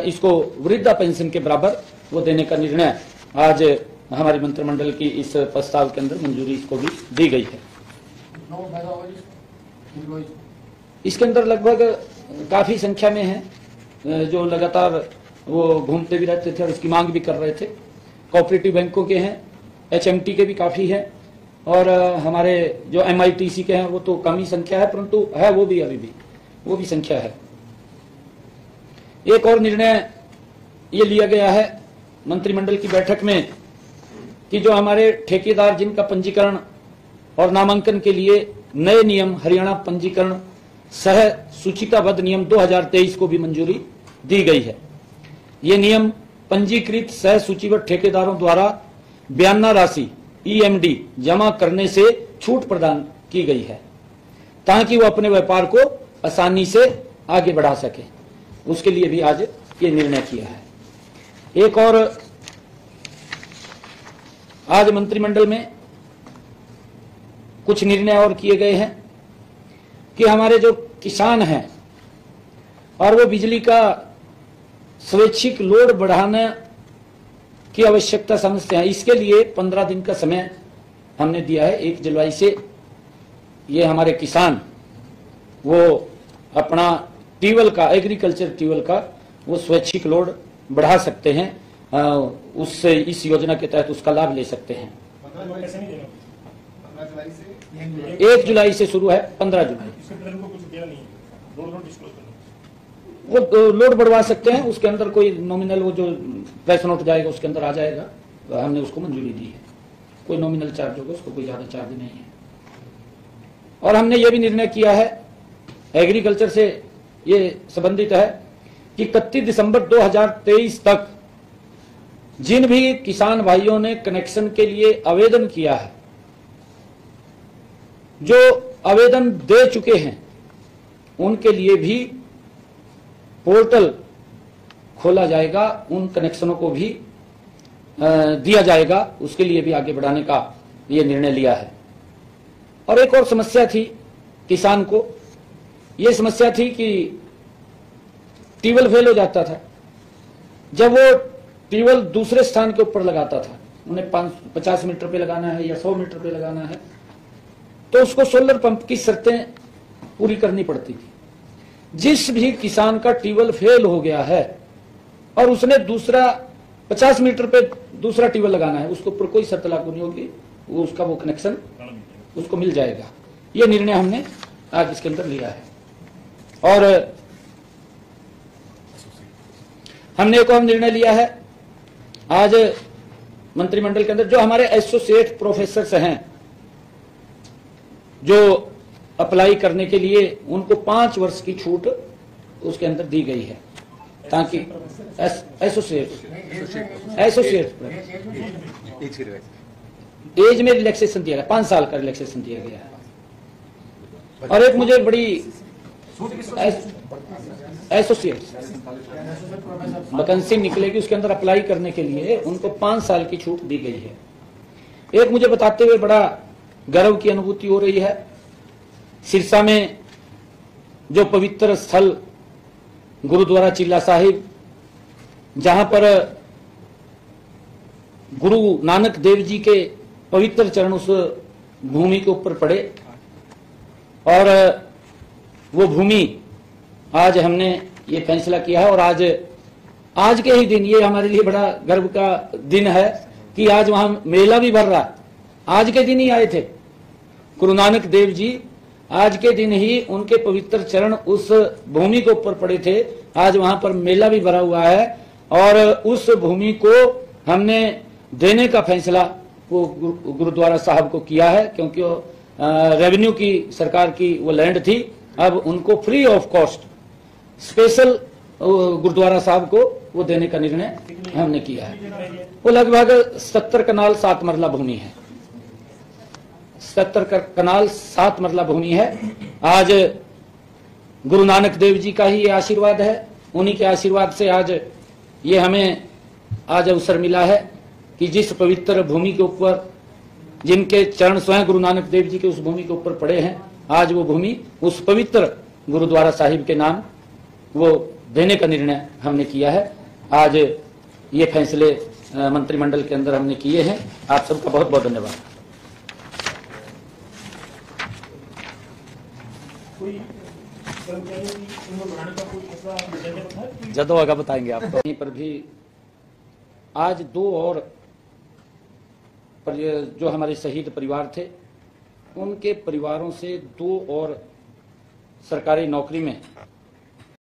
इसको वृद्धा पेंशन के बराबर वो देने का निर्णय आज हमारे मंत्रिमंडल की इस प्रस्ताव के अंदर मंजूरी इसको भी दी गई है। इसके अंदर लगभग काफी संख्या में है जो लगातार वो घूमते भी रहते थे और इसकी मांग भी कर रहे थे। कोऑपरेटिव बैंकों के हैं, HMT के भी काफी है, और हमारे जो MITC के हैं वो तो कम ही संख्या है, परंतु है वो भी अभी भी वो भी संख्या है। एक और निर्णय ये लिया गया है मंत्रिमंडल की बैठक में कि जो हमारे ठेकेदार जिनका पंजीकरण और नामांकन के लिए नए नियम हरियाणा पंजीकरण सह सूचिताबद्ध नियम 2023 को भी मंजूरी दी गई है। ये नियम पंजीकृत सह सूचीबद्ध ठेकेदारों द्वारा बयाना राशि EMD जमा करने से छूट प्रदान की गई है ताकि वो अपने व्यापार को आसानी से आगे बढ़ा सके। उसके लिए भी आज ये निर्णय किया है। एक और आज मंत्रिमंडल में कुछ निर्णय और किए गए हैं कि हमारे जो किसान हैं और वो बिजली का स्वैच्छिक लोड बढ़ाने की आवश्यकता समझते हैं, इसके लिए 15 दिन का समय हमने दिया है। 1 जुलाई से ये हमारे किसान वो अपना ट्यूबवेल का, एग्रीकल्चर ट्यूबवेल का वो स्वैच्छिक लोड बढ़ा सकते हैं, उससे इस योजना के तहत उसका लाभ ले सकते हैं। 1 जुलाई से शुरू है, 15 जुलाई वो लोड बढ़वा सकते हैं। उसके अंदर कोई नॉमिनल वो जो प्रेस नोट जाएगा उसके अंदर आ जाएगा, तो हमने उसको मंजूरी दी है। कोई नॉमिनल चार्ज होगा, उसको कोई ज्यादा चार्ज नहीं है। और हमने ये भी निर्णय किया है, एग्रीकल्चर से ये संबंधित है कि 31 दिसंबर 2023 तक जिन भी किसान भाइयों ने कनेक्शन के लिए आवेदन किया है, जो आवेदन दे चुके हैं, उनके लिए भी पोर्टल खोला जाएगा, उन कनेक्शनों को भी दिया जाएगा। उसके लिए भी आगे बढ़ाने का ये निर्णय लिया है। और एक और समस्या थी किसान को, ये समस्या थी कि ट्यूबवेल फेल हो जाता था। जब वो ट्यूबवेल दूसरे स्थान के ऊपर लगाता था, उन्हें 50 मीटर पे लगाना है या 100 मीटर पे लगाना है, तो उसको सोलर पंप की शर्तें पूरी करनी पड़ती थी। जिस भी किसान का ट्यूबवेल फेल हो गया है और उसने दूसरा 50 मीटर पे दूसरा ट्यूबवेल लगाना है, उसके ऊपर कोई शर्त लागू नहीं होगी, वो उसका वो कनेक्शन उसको मिल जाएगा। ये निर्णय हमने आज इसके अंदर लिया है। और हमने एक और निर्णय लिया है आज मंत्रिमंडल के अंदर, जो हमारे एसोसिएट प्रोफेसर हैं जो अप्लाई करने के लिए, उनको 5 वर्ष की छूट उसके अंदर दी गई है, ताकि एसोसिएट एज में रिलैक्सेशन दिया गया, 5 साल का रिलैक्सेशन दिया गया है। और एक मुझे बड़ी एसोसिएट वैकेंसी निकलेगी, उसके अंदर अप्लाई करने के लिए उनको 5 साल की छूट दी गई है। एक मुझे बताते हुए बड़ा गर्व की अनुभूति हो रही है। सिरसा में जो पवित्र स्थल गुरुद्वारा चिल्ला साहिब, जहां पर गुरु नानक देव जी के पवित्र चरण उस भूमि के ऊपर पड़े, और वो भूमि आज हमने ये फैसला किया है। और आज के ही दिन, ये हमारे लिए बड़ा गर्व का दिन है कि आज वहां मेला भी भर रहा है। आज के दिन ही आए थे गुरु नानक देव जी, आज के दिन ही उनके पवित्र चरण उस भूमि के ऊपर पड़े थे। आज वहां पर मेला भी भरा हुआ है और उस भूमि को हमने देने का फैसला वो गुरुद्वारा साहब को किया है, क्योंकि रेवेन्यू की सरकार की वो लैंड थी। अब उनको free of cost special Gurdwara Sahib को वो देने का निर्णय हमने किया है। वो लगभग 70 कनाल 7 मरला भूमि है, 70 कनाल 7 मरला भूमि है। आज गुरु नानक देव जी का ही ये आशीर्वाद है, उन्हीं के आशीर्वाद से आज ये हमें आज अवसर मिला है कि जिस पवित्र भूमि के ऊपर, जिनके चरण स्वयं गुरु नानक देव जी के उस भूमि के ऊपर पड़े हैं, आज वो भूमि उस पवित्र गुरुद्वारा साहिब के नाम वो देने का निर्णय हमने किया है। आज ये फैसले मंत्रिमंडल के अंदर हमने किए हैं। आप सबका बहुत बहुत धन्यवाद। जदों आगे बताएंगे आपको। यहीं पर भी आज 2 और जो हमारे शहीद परिवार थे, उनके परिवारों से 2 और सरकारी नौकरी में